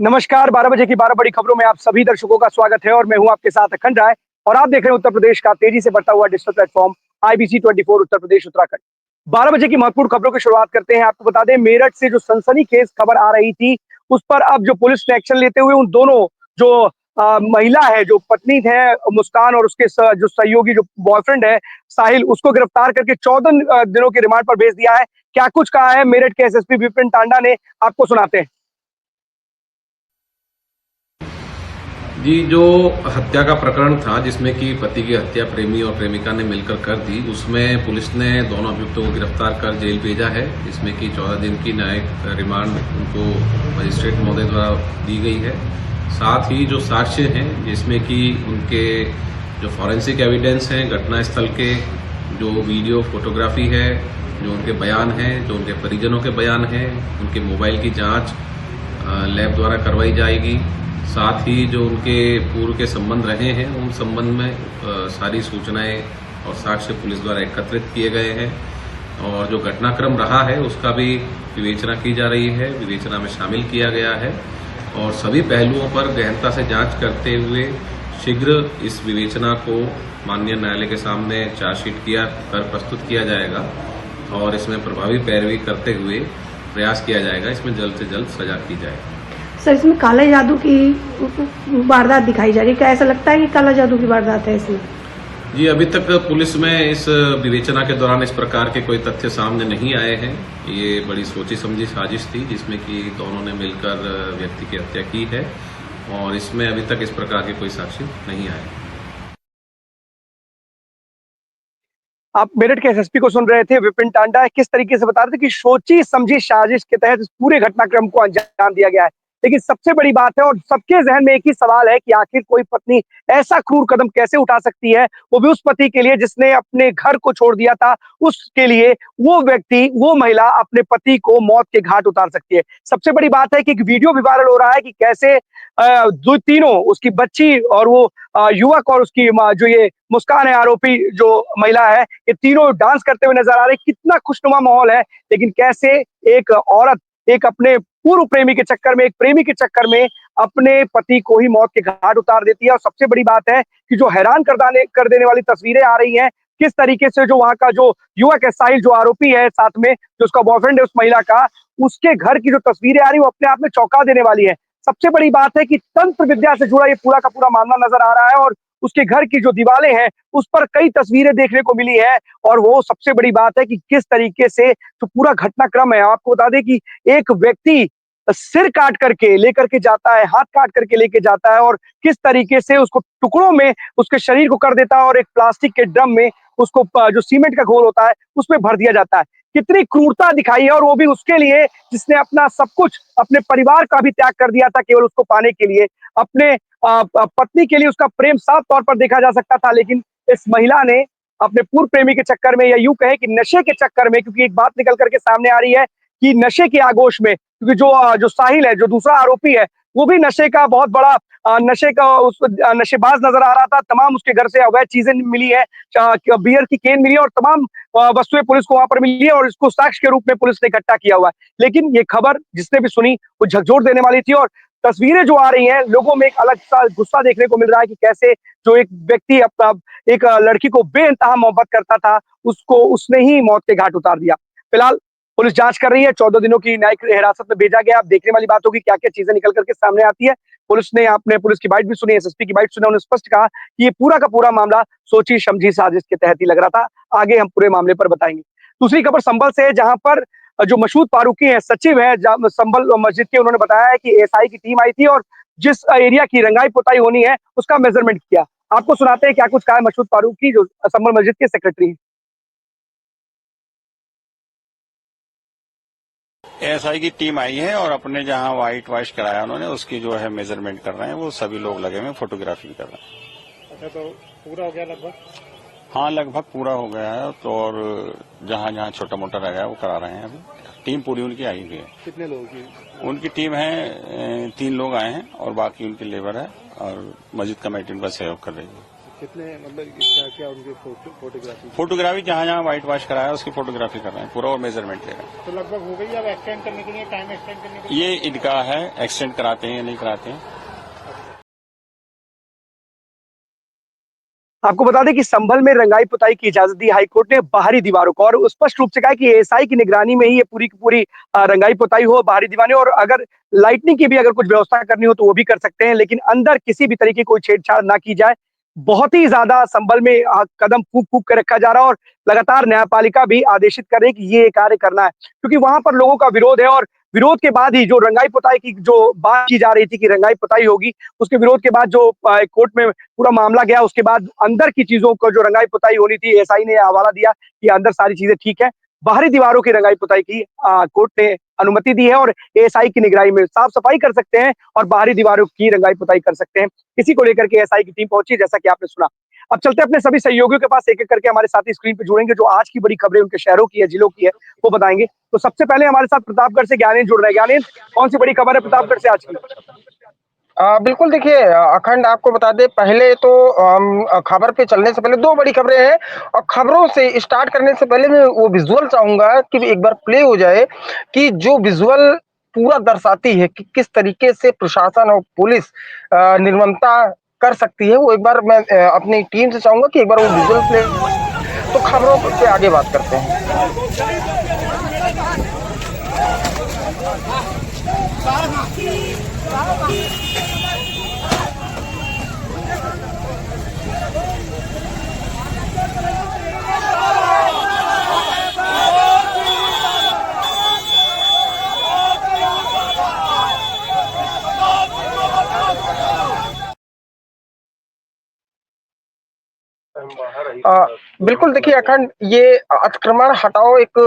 नमस्कार, 12 बजे की 12 बड़ी खबरों में आप सभी दर्शकों का स्वागत है और मैं हूं आपके साथ अखंड राय। और आप देख रहे हैं उत्तर प्रदेश का तेजी से बढ़ता हुआ digital platform IBC 24 Uttar Pradesh Uttarakhand. 12 बजे की महत्वपूर्ण खबरों की शुरुआत करते हैं। आपको बता दें, मेरठ से जो सनसनीखेज खबर आ रही थी, उस पर अब जो पुलिस ने एक्शन लेते हुए उन दोनों जो महिला है, जो पत्नी है मुस्कान, और उसके जो सहयोगी जो बॉयफ्रेंड है साहिल, उसको गिरफ्तार करके 14 दिनों के रिमांड पर भेज दिया है। क्या कुछ कहा है मेरठ के SSP विपिन टांडा ने, आपको सुनाते हैं। जी, जो हत्या का प्रकरण था जिसमें कि पति की हत्या प्रेमी और प्रेमिका ने मिलकर कर दी, उसमें पुलिस ने दोनों अभियुक्तों को गिरफ्तार कर जेल भेजा है, जिसमें कि 14 दिन की न्यायिक रिमांड उनको मजिस्ट्रेट महोदय द्वारा दी गई है। साथ ही जो साक्ष्य हैं, जिसमें कि उनके जो फॉरेंसिक एविडेंस हैं घटनास्थल के, जो वीडियो फोटोग्राफी है, जो उनके बयान हैं, जो उनके परिजनों के बयान हैं, उनके मोबाइल की जाँच लैब द्वारा करवाई जाएगी। साथ ही जो उनके पूर्व के संबंध रहे हैं, उन संबंध में सारी सूचनाएं और साक्ष्य पुलिस द्वारा एकत्रित किए गए हैं और जो घटनाक्रम रहा है उसका भी विवेचना की जा रही है, विवेचना में शामिल किया गया है और सभी पहलुओं पर गहनता से जांच करते हुए शीघ्र इस विवेचना को माननीय न्यायालय के सामने चार्जशीट कर प्रस्तुत किया जाएगा और इसमें प्रभावी पैरवी करते हुए प्रयास किया जाएगा, इसमें जल्द से जल्द सजा की जाएगी। सर, इसमें काला जादू की वारदात दिखाई जा रही है, क्या ऐसा लगता है कि काला जादू की वारदात है इसमें? जी, अभी तक पुलिस में इस विवेचना के दौरान इस प्रकार के कोई तथ्य सामने नहीं आए हैं। ये बड़ी सोची समझी साजिश थी जिसमें कि दोनों ने मिलकर व्यक्ति की हत्या की है और इसमें अभी तक इस प्रकार के कोई साक्ष्य नहीं आए। आप मेरठ के SSP को सुन रहे थे, विपिन टांडा किस तरीके से बता रहे थे कि सोची समझी साजिश के तहत इस पूरे घटनाक्रम को अंजाम दिया गया है। लेकिन सबसे बड़ी बात है और सबके जहन में एक ही सवाल है कि आखिर कोई पत्नी ऐसा क्रूर कदम कैसे उठा सकती है, वो भी उस पति के लिए जिसने अपने घर को छोड़ दिया था। उसके लिए वो व्यक्ति, वो महिला अपने पति को मौत के घाट उतार सकती है। सबसे बड़ी बात है कि एक वीडियो भी वायरल हो रहा है कि कैसे जो तीनों, उसकी बच्ची और वो युवक और उसकी जो ये मुस्कान है आरोपी जो महिला है, ये तीनों डांस करते हुए नजर आ रहे। कितना खुशनुमा माहौल है, लेकिन कैसे एक औरत एक अपने पूर्व प्रेमी के चक्कर में, एक प्रेमी के चक्कर में अपने पति को ही मौत के घाट उतार देती है। और सबसे बड़ी बात है कि जो हैरान कर देने वाली तस्वीरें आ रही हैं, किस तरीके से जो वहां का जो युवक है साहिल, जो आरोपी है, साथ में जो उसका बॉयफ्रेंड है उस महिला का, उसके घर की जो तस्वीरें आ रही है वो अपने आप में चौंका देने वाली है। सबसे बड़ी बात है कि तंत्र विद्या से जुड़ा ये पूरा का पूरा मामला नजर आ रहा है और उसके घर की जो दीवारें हैं उस पर कई तस्वीरें देखने को मिली है। और वो सबसे बड़ी बात है कि किस तरीके से जो पूरा घटनाक्रम है, आपको बता दें कि एक व्यक्ति सिर काट करके लेकर के जाता है, हाथ काट करके लेके जाता है और किस तरीके से उसको टुकड़ों में उसके शरीर को कर देता है और एक प्लास्टिक के ड्रम में उसको, जो सीमेंट का घोल होता है, उसमें भर दिया जाता है। कितनी क्रूरता दिखाई है, और वो भी उसके लिए जिसने अपना सब कुछ, अपने परिवार का भी त्याग कर दिया था केवल उसको पाने के लिए। अपने पत्नी के लिए उसका प्रेम साफ तौर पर देखा जा सकता था, लेकिन इस महिला ने अपने पूर्व प्रेमी के चक्कर में, या यूं कहे कि नशे के चक्कर में, क्योंकि एक बात निकल करके सामने आ रही है कि नशे के आगोश में, क्योंकि जो साहिल है, जो दूसरा आरोपी है, वो भी नशे का बहुत बड़ा नशे का नशेबाज नजर आ रहा था। तमाम उसके घर से अवैध चीजें मिली है, बियर की केन मिली और तमाम वस्तुएं पुलिस को वहां पर मिली है और इसको साक्ष्य के रूप में पुलिस ने इकट्ठा किया हुआ है। लेकिन ये खबर जिसने भी सुनी वो झकझोर देने वाली थी और तस्वीरें जो आ रही हैं, लोगों में एक अलग सा गुस्सा देखने को मिल रहा है कि कैसे जो एक व्यक्ति अपना एक लड़की को बेइंतहा मोहब्बत करता था, उसको उसने ही मौत के घाट उतार दिया। फिलहाल पुलिस जांच कर रही है, 14 दिनों की न्यायिक हिरासत में भेजा गया। अब देखने वाली बात होगी क्या क्या चीजें निकल करके सामने आती है। पुलिस ने, आपने पुलिस की बाइट भी सुनी, SSP की बाइट सुनी, उन्होंने स्पष्ट कहा कि ये पूरा का पूरा मामला सोची समझी साजिश के तहत ही लग रहा था। आगे हम पूरे मामले पर बताएंगे। दूसरी खबर संभल से है, जहां पर जो मसूद फारूकी है, सचिव है संभल मस्जिद के, उन्होंने बताया है कि SI की टीम आई थी और जिस एरिया की रंगाई पुताई होनी है उसका मेजरमेंट किया। आपको सुनाते हैं क्या कुछ कहा है मसूद फारूकी, जो संभल मस्जिद के सेक्रेटरी है। SI की टीम आई है और अपने जहां वाइट वॉश कराया उन्होंने, उसकी जो है मेजरमेंट कर रहे हैं। वो सभी लोग लगे हुए फोटोग्राफी कर रहे हैं। अच्छा, तो पूरा हो गया लगभग? हाँ, लगभग पूरा हो गया है। तो और जहां जहां छोटा मोटा रह गया वो करा रहे हैं। अभी टीम पूरी उनकी आई हुई है। कितने लोगों की? उनकी टीम है 3 लोग आए हैं और बाकी उनकी लेबर है और मस्जिद कमेटी उनका सहयोग कर रही है। कितने मतलब क्या क्या उनकी फोटोग्राफी फोटोग्राफी जहाँ जहाँ व्हाइट वॉश कराया उसकी फोटोग्राफी कर रहे हैं पूरा और मेजरमेंट ले रहे हैं। तो लगभग हो गई अब एक्सटेंड करने के लिए टाइम एक्सटेंड करने के लिए ये इनका है, एक्सटेंड कराते हैं या नहीं कराते हैं। आपको बता दें कि संभल में रंगाई पुताई की इजाजत दी हाईकोर्ट ने बाहरी दीवारों को, और स्पष्ट रूप से कहा कि एएसआई की निगरानी में ही ये पूरी की पूरी रंगाई पुताई हो बाहरी दीवारें, और अगर लाइटनिंग की भी अगर कुछ व्यवस्था करनी हो तो वो भी कर सकते हैं, लेकिन अंदर किसी भी तरीके की कोई छेड़छाड़ ना की जाए। बहुत ही ज्यादा संभल में कदम फूक फूक कर रखा जा रहा है, और लगातार न्यायपालिका भी आदेशित कर रही है कि ये कार्य करना है, क्योंकि वहां पर लोगों का विरोध है, और विरोध के बाद ही जो रंगाई पुताई की जो बात की जा रही थी कि रंगाई पुताई होगी, उसके विरोध के बाद जो कोर्ट में पूरा मामला गया, उसके बाद अंदर की चीजों को जो रंगाई पुताई होनी थी, एएसआई ने हवाला दिया कि अंदर सारी चीजें ठीक है। बाहरी दीवारों की रंगाई पुताई की कोर्ट ने अनुमति दी है, और एएसआई की निगरानी में साफ सफाई कर सकते हैं और बाहरी दीवारों की रंगाई पुताई कर सकते हैं। इसी को लेकर के एएसआई की टीम पहुंची, जैसा कि आपने सुना। अब चलते अपने सभी सहयोगियों के पास, एक एक करके हमारे साथी स्क्रीन पे जुड़ेंगे, जो आज की बड़ी खबरें उनके शहरों की है, जिलों की है, वो बताएंगे। तो सबसे पहले हमारे साथ प्रतापगढ़ से ज्ञानेंद्र जुड़ रहे हैं। ज्ञानेंद्र, कौन सी बड़ी खबर है प्रतापगढ़ से आज की? बिल्कुल देखिए, अखंड आपको बता दें, पहले तो खबर पे चलने से पहले दो बड़ी खबरें हैं, और खबरों से स्टार्ट करने से पहले मैं वो विजुअल चाहूंगा कि एक बार प्ले हो जाए, कि जो विजुअल पूरा दर्शाती है कि किस तरीके से प्रशासन और पुलिस निर्ममता कर सकती है। वो एक बार मैं अपनी टीम से चाहूंगा कि एक बार वो विजुअल प्ले, तो खबरों पे आगे बात करते हैं। बिल्कुल देखिए अखंड, ये अतिक्रमण हटाओ एक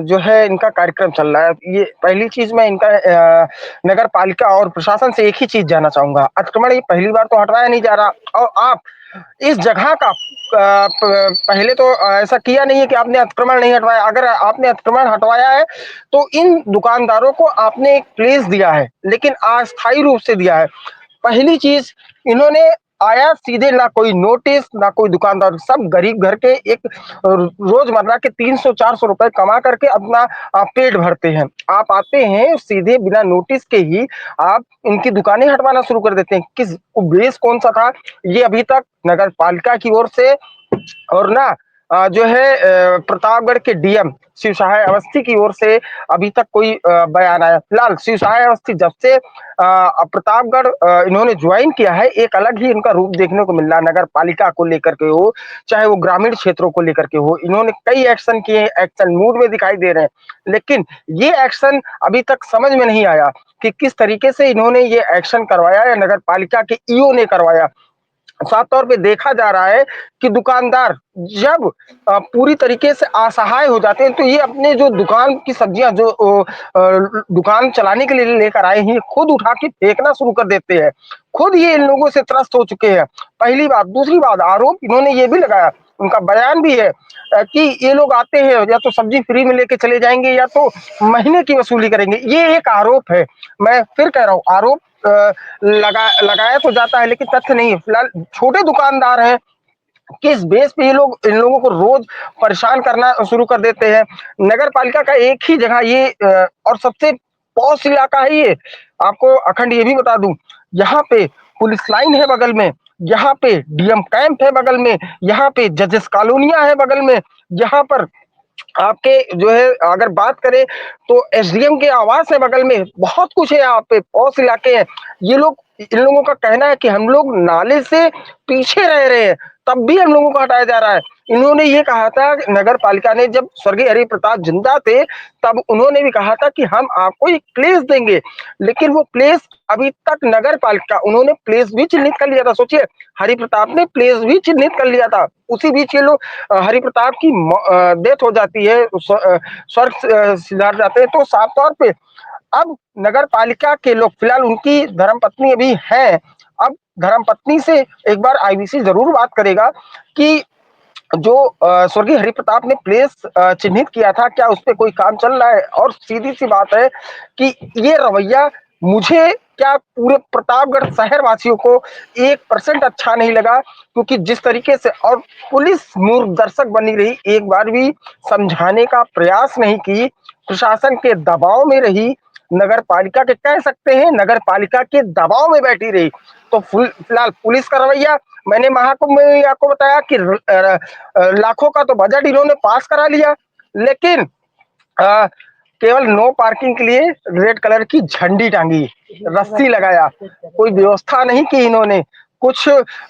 जो है इनका कार्यक्रम चल रहा है। ये पहली चीज मैं इनका नगर पालिका और प्रशासन से एक ही चीज जानना चाहूंगा, अतिक्रमण ये पहली बार तो हटवाया नहीं जा रहा, और आप इस जगह का पहले तो ऐसा किया नहीं है कि आपने अतिक्रमण नहीं हटवाया। अगर आपने अतिक्रमण हटवाया है तो इन दुकानदारों को आपने एक प्लेस दिया है, लेकिन अस्थायी रूप से दिया है। पहली चीज, इन्होंने आया सीधे, ना कोई नोटिस ना कोई दुकानदार, सब गरीब घर के एक रोजमर्रा के 300-400 रुपए कमा करके अपना पेट भरते हैं। आप आते हैं सीधे बिना नोटिस के ही आप इनकी दुकानें हटवाना शुरू कर देते हैं। किस उद्देश्य कौन सा था, ये अभी तक नगर पालिका की ओर से और ना जो है प्रतापगढ़ के डीएम शिव सहाय अवस्थी की ओर से अभी तक कोई बयान आया। फिलहाल शिव सहाय अवस्थी जब से प्रतापगढ़ इन्होंने ज्वाइन किया है, एक अलग ही इनका रूप देखने को मिल रहा है, नगर पालिका को लेकर के हो, चाहे वो ग्रामीण क्षेत्रों को लेकर के हो। इन्होंने कई एक्शन किए, एक्शन मूड में दिखाई दे रहे हैं, लेकिन ये एक्शन अभी तक समझ में नहीं आया कि किस तरीके से इन्होंने ये एक्शन करवाया या नगर पालिका के ईओ ने करवाया। साफ तौर पे देखा जा रहा है कि दुकानदार जब पूरी तरीके से असहाय हो जाते हैं, तो ये अपने जो दुकान की सब्जियां जो दुकान चलाने के लिए लेकर आए हैं, खुद उठा के फेंकना शुरू कर देते हैं। खुद ये इन लोगों से त्रस्त हो चुके हैं, पहली बात। दूसरी बात, आरोप इन्होंने ये भी लगाया, उनका बयान भी है कि ये लोग आते हैं या तो सब्जी फ्री में लेके चले जाएंगे या तो महीने की वसूली करेंगे। ये एक आरोप है, मैं फिर कह रहा हूँ, आरोप लगाया तो जाता है लेकिन तथ्य नहीं है। फिलहाल छोटे दुकानदार हैं, किस बेस पे ये लोग इन लोगों को रोज परेशान करना शुरू कर देते हैं। नगर पालिका का एक ही जगह ये और सबसे पॉश इलाका है ये। आपको अखंड ये भी बता दूं, यहाँ पे पुलिस लाइन है बगल में, यहाँ पे डीएम कैंप है बगल में, यहाँ पे जजेस कॉलोनियां है बगल में, यहाँ पर आपके जो है अगर बात करें तो एसडीएम के आवास है बगल में, बहुत कुछ है यहाँ पे, पॉश इलाके हैं। ये लोग, इन लोगों का कहना है कि हम लोग नाले से पीछे रह रहे हैं, तब भी हम लोगों को हटाया जा रहा है। इन्होंने ये कहा था, नगर पालिका ने, जब स्वर्गीय हरि प्रताप जिंदा थे तब उन्होंने भी कहा था कि हम आपको एक प्लेस देंगे, लेकिन वो प्लेस अभी तक नगर पालिका, उन्होंने प्लेस भी चिन्हित कर लिया था। सोचिए, हरि प्रताप ने प्लेस भी चिन्हित कर लिया था, उसी बीच ये लोग हरि प्रताप की डेथ हो जाती है, स्वर्ग सिधार जाते हैं। तो साफ तौर पे अब नगर पालिका के लोग, फिलहाल उनकी धर्मपत्नी अभी है, अब धर्मपत्नी से एक बार आईबीसी जरूर बात करेगा कि जो स्वर्गीय हरि प्रताप ने प्लेस चिन्हित किया था, क्या उस पर कोई काम चल रहा है। और सीधी सी बात है कि ये रवैया मुझे क्या पूरे प्रतापगढ़ शहर वासियों को 1% अच्छा नहीं लगा? क्योंकि जिस तरीके से और पुलिस मूर्ख दर्शक बनी रही, एक बार भी समझाने का प्रयास नहीं की, प्रशासन के दबाव में रही, नगर पालिका के कह सकते हैं नगर पालिका के दबाव में बैठी रही। तो फिलहाल पुलिस का रवैया, मैंने महाकुंभ में आपको बताया कि लाखों का तो बजट इन्होंने पास करा लिया, लेकिन अ, केवल नो पार्किंग के लिए रेड कलर की झंडी टांगी, रस्सी लगाया, कोई व्यवस्था नहीं की इन्होंने। कुछ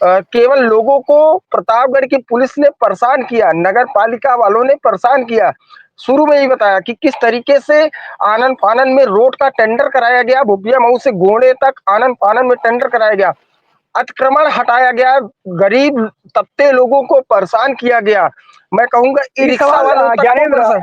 केवल लोगों को प्रतापगढ़ की पुलिस ने परेशान किया, नगर पालिका वालों ने परेशान किया। शुरू में ही बताया कि किस तरीके से आनन फानन में रोड का टेंडर कराया गया, भुबिया मऊ से गोंडे तक आनन फानन में टेंडर कराया गया, अतिक्रमण हटाया गया, गरीब तबके लोगों को परेशान किया गया। मैं कहूंगा ई ये रिक्शा सवाल वालों तक को ज्ञानेंद्र,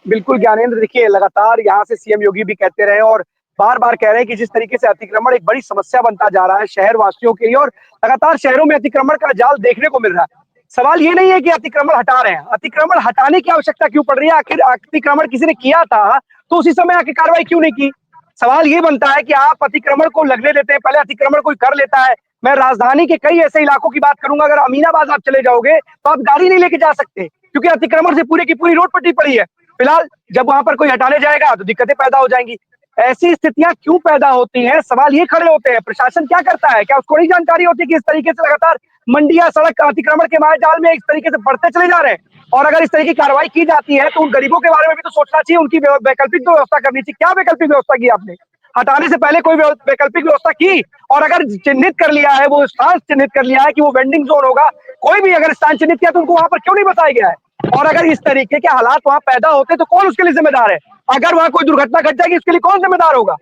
बिल्कुल ज्ञानेंद्र, देखिए लगातार यहाँ से सीएम योगी भी कहते रहे और बार बार कह रहे हैं कि जिस तरीके से अतिक्रमण एक बड़ी समस्या बनता जा रहा है शहर वासियों के लिए और लगातार शहरों में अतिक्रमण का जाल देखने को मिल रहा है। सवाल ये नहीं है कि अतिक्रमण हटा रहे हैं, अतिक्रमण हटाने की आवश्यकता क्यों पड़ रही है? आखिर अतिक्रमण किसी ने किया था तो उसी समय आके कार्रवाई क्यों नहीं की? सवाल ये बनता है कि आप अतिक्रमण को लगने देते हैं, पहले अतिक्रमण कोई कर लेता है। मैं राजधानी के कई ऐसे इलाकों की बात करूंगा, अगर अमीनाबाद आप चले जाओगे तो आप गाड़ी नहीं लेके जा सकते क्योंकि अतिक्रमण से पूरी की पूरी रोड पट्टी पड़ी है। फिलहाल जब वहां पर कोई हटाने जाएगा तो दिक्कतें पैदा हो जाएंगी। ऐसी स्थितियां क्यों पैदा होती हैं? सवाल ये खड़े होते हैं, प्रशासन क्या करता है? क्या उसको नहीं जानकारी होती कि इस तरीके से लगातार मंडिया सड़क अतिक्रमण के मायाजाल में इस तरीके से बढ़ते चले जा रहे हैं? और अगर इस तरह की कार्रवाई की जाती है तो उन गरीबों के बारे में भी तो सोचना चाहिए, उनकी वैकल्पिक तो व्यवस्था करनी चाहिए। क्या वैकल्पिक व्यवस्था की आपने? हटाने से पहले कोई वैकल्पिक व्यवस्था की? और अगर चिन्हित कर लिया है, वो स्थान चिन्हित कर लिया है कि वो वेंडिंग जोन होगा, कोई भी अगर स्थान चिन्हित किया तो उनको वहां पर क्यों नहीं बताया गया है? और अगर इस तरीके के हालात वहां पैदा होते तो कौन उसके लिए जिम्मेदार है? अगर वहां कोई दुर्घटना घट जाएगी उसके लिए कौन जिम्मेदार होगा?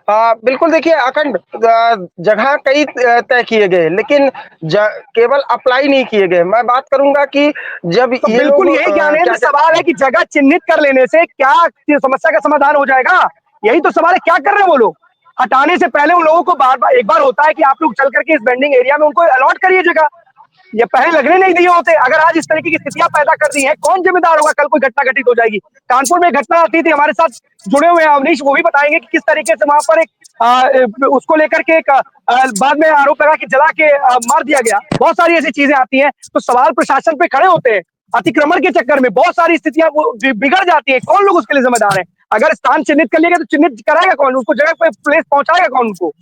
बिल्कुल देखिए अखंड जगह कई तय किए गए, लेकिन केवल अप्लाई नहीं किए गए। मैं बात करूंगा कि जब तो ये बिल्कुल लोग यही ज्ञानेंद्र क्या सवाल है कि जगह चिन्हित कर लेने से क्या समस्या का समाधान हो जाएगा? यही तो सवाल है, क्या कर रहे हैं वो लोग? हटाने से पहले उन लोगों को बार बार, एक बार होता है कि आप लोग चल करके इस बेंडिंग एरिया में उनको अलॉट करिए जगह, ये पहले लगने नहीं दिए होते। अगर आज इस तरीके की स्थितियां पैदा कर दी हैं, कौन जिम्मेदार होगा? कल कोई घटना घटित हो जाएगी। कानपुर में घटना आती थी, हमारे साथ जुड़े हुए हैं अवनीश, वो भी बताएंगे कि किस तरीके से वहां पर एक उसको लेकर के एक बाद में आरोप लगा कि जला के मार दिया गया। बहुत सारी ऐसी चीजें आती हैं, तो सवाल प्रशासन पे खड़े होते हैं। अतिक्रमण के चक्कर में बहुत सारी स्थितियां बिगड़ जाती है, कौन लोग उसके लिए जिम्मेदार है? अगर स्थान चिन्हित कर लिएगा तो चिन्हित कराएगा कौन? उसको जगह पे प्लेस पहुंचाएगा कौन उनको?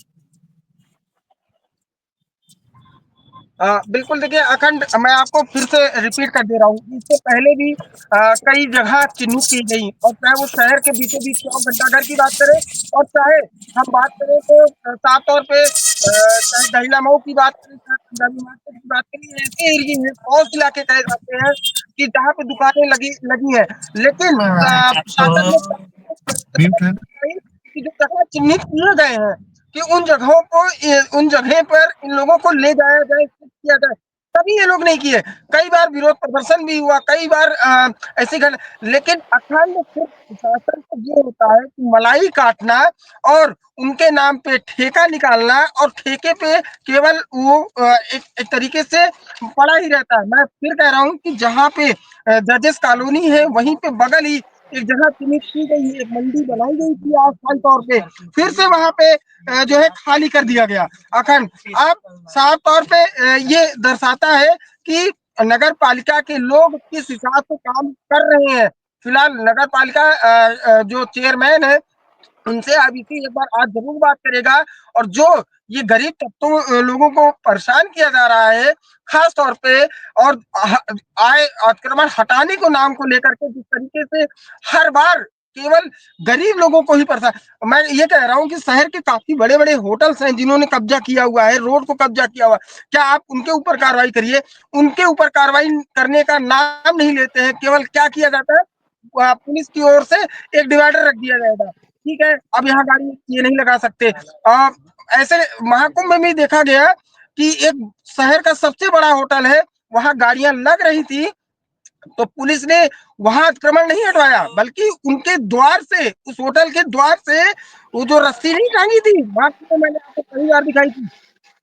बिल्कुल देखिए अखंड, मैं आपको फिर से रिपीट कर दे रहा हूँ, इससे पहले भी कई जगह चिन्हित की गई, और चाहे वो शहर के बीचों बीच चौक घंटाघर की बात करें, और चाहे हम बात करें तो साफ तौर पे चाहे दहिला मऊ की बात करें, चाहे पंजाबी मार्केट की बात करें, ऐसे एरिए हैं, पॉश इलाके कहे जाते हैं कि जहाँ पे दुकानें लगी लगी है, लेकिन प्रशासन ने कि जो जगह चिन्हित किए गए हैं कि उन जगहों को उन जगह पर इन लोगों को ले जाया जाए, किया जाए, तभी ये लोग नहीं किए। कई बार विरोध प्रदर्शन भी हुआ, कई बार ऐसी घटना, लेकिन अखंड सिर्फ प्रशासन को ये होता है कि मलाई काटना और उनके नाम पे ठेका निकालना, और ठेके पे केवल वो एक तरीके से पड़ा ही रहता है। मैं फिर कह रहा हूँ कि जहाँ पे जजेस कॉलोनी है वहीं पे बगल ही एक जगह चिन्हित की गई है, एक मंडी बनाई गई थी अस्थायी तौर पे, फिर से वहां पे जो है खाली कर दिया गया। अखंड आप साफ तौर पे ये दर्शाता है कि नगर पालिका के लोग किस हिसाब से काम कर रहे हैं। फिलहाल नगर पालिका जो चेयरमैन है उनसे आईबीसी एक बार आज जरूर बात करेगा, और जो ये गरीब तबकों लोगों को परेशान किया जा रहा है खास तौर पे, और आय अतिक्रमण हटाने को नाम को लेकर के जिस तरीके से हर बार केवल गरीब लोगों को ही परेशान। मैं ये कह रहा हूँ कि शहर के काफी बड़े बड़े होटल्स हैं जिन्होंने कब्जा किया हुआ है, रोड को कब्जा किया हुआ है, क्या आप उनके ऊपर कार्रवाई करिए? उनके ऊपर कार्रवाई करने का नाम नहीं लेते हैं। केवल क्या किया जाता है, पुलिस की ओर से एक डिवाइडर रख दिया जाएगा, ठीक है, अब यहाँ गाड़ी ये नहीं लगा सकते। ऐसे महाकुंभ में भी देखा गया कि एक शहर का सबसे बड़ा होटल है, वहां गाड़ियां लग रही थी, तो पुलिस ने वहां अतिक्रमण नहीं हटवाया, बल्कि उनके द्वार से, उस होटल के द्वार से वो जो रस्सी नहीं टांगी थी, मैंने आपको कई बार दिखाई थी,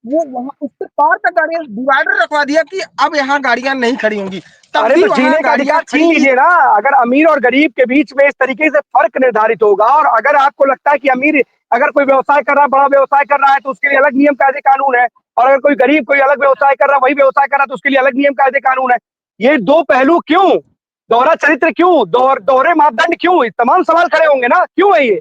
वो वहां उसके पार तक गाड़ियां, डिवाइडर रखवा दिया कि अब यहाँ गाड़ियां नहीं खड़ी होंगी, तब अरे भी तो वहां जीने का गाड़ियां अधिकार खड़ी छीन थी। लीजिए ना। अगर अमीर और गरीब के बीच में इस तरीके से फर्क निर्धारित होगा, और अगर आपको लगता है कि अमीर अगर कोई व्यवसाय कर रहा है, बड़ा व्यवसाय कर रहा है, तो उसके लिए अलग नियम कायदे कानून है, और अगर कोई गरीब कोई अलग व्यवसाय कर रहा है, वही व्यवसाय कर रहा है, तो उसके लिए अलग नियम कायदे कानून है। ये दो पहलू क्यों, दोहरा चरित्र क्यों, दोहरे मापदंड क्यों, इस तमाम सवाल खड़े होंगे ना, क्यों है ये।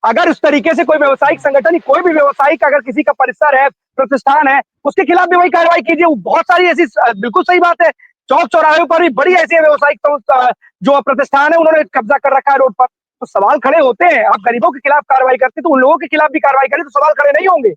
अगर उस तरीके से कोई व्यवसायिक संगठन, कोई भी व्यवसायिक अगर किसी का परिसर है, प्रतिष्ठान है, उसके खिलाफ भी वही कार्रवाई कीजिए। बहुत सारी ऐसी, बिल्कुल सही बात है, चौक चौराहे पर भी बड़ी ऐसी व्यवसायिक जो प्रतिष्ठान है, उन्होंने कब्जा कर रखा है रोड पर, तो सवाल खड़े होते हैं। आप गरीबों के खिलाफ कार्रवाई करते तो उन लोगों के खिलाफ भी कार्रवाई करें, तो सवाल खड़े नहीं होंगे।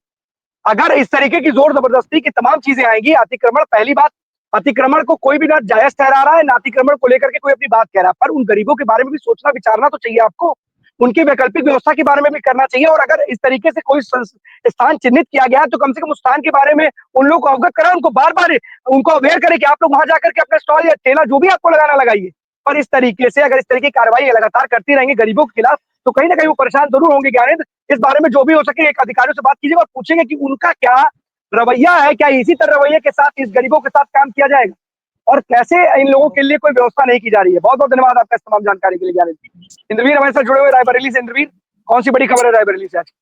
अगर इस तरीके की जोर जबरदस्ती की तमाम चीजें आएंगी, अतिक्रमण, पहली बात, अतिक्रमण को कोई भी ना जायज ठहरा रहा है, ना अतिक्रमण को लेकर के कोई अपनी बात कह रहा है, पर उन गरीबों के बारे में भी सोचना विचारना तो चाहिए आपको, उनकी वैकल्पिक व्यवस्था के बारे में भी करना चाहिए। और अगर इस तरीके से कोई स्थान चिन्हित किया गया है, तो कम से कम उस स्थान के बारे में उन लोगों को अवगत कराएं, उनको बार बार उनको अवेयर करें कि आप लोग वहां जाकर के अपना स्टॉल या ठेला जो भी आपको लगाना लगाइए। पर इस तरीके से अगर इस तरीके की कार्रवाई लगातार करती रहेंगे गरीबों के खिलाफ, तो कहीं ना कहीं वो परेशान जरूर होंगे। ज्ञानेंद्र, इस बारे में जो भी हो सके एक अधिकारियों से बात कीजिएगा और पूछेंगे कि उनका क्या रवैया है, क्या इसी तरह रवैये के साथ इस गरीबों के साथ काम किया जाएगा, और कैसे इन लोगों के लिए कोई व्यवस्था नहीं की जा रही है। बहुत बहुत धन्यवाद आपका इस तमाम जानकारी के लिए ज्ञानेंद्र। इंद्रवीर हमारे साथ जुड़े हुए रायबरेली से। इंद्रवीर, कौन सी बड़ी खबर है रायबरेली से आज?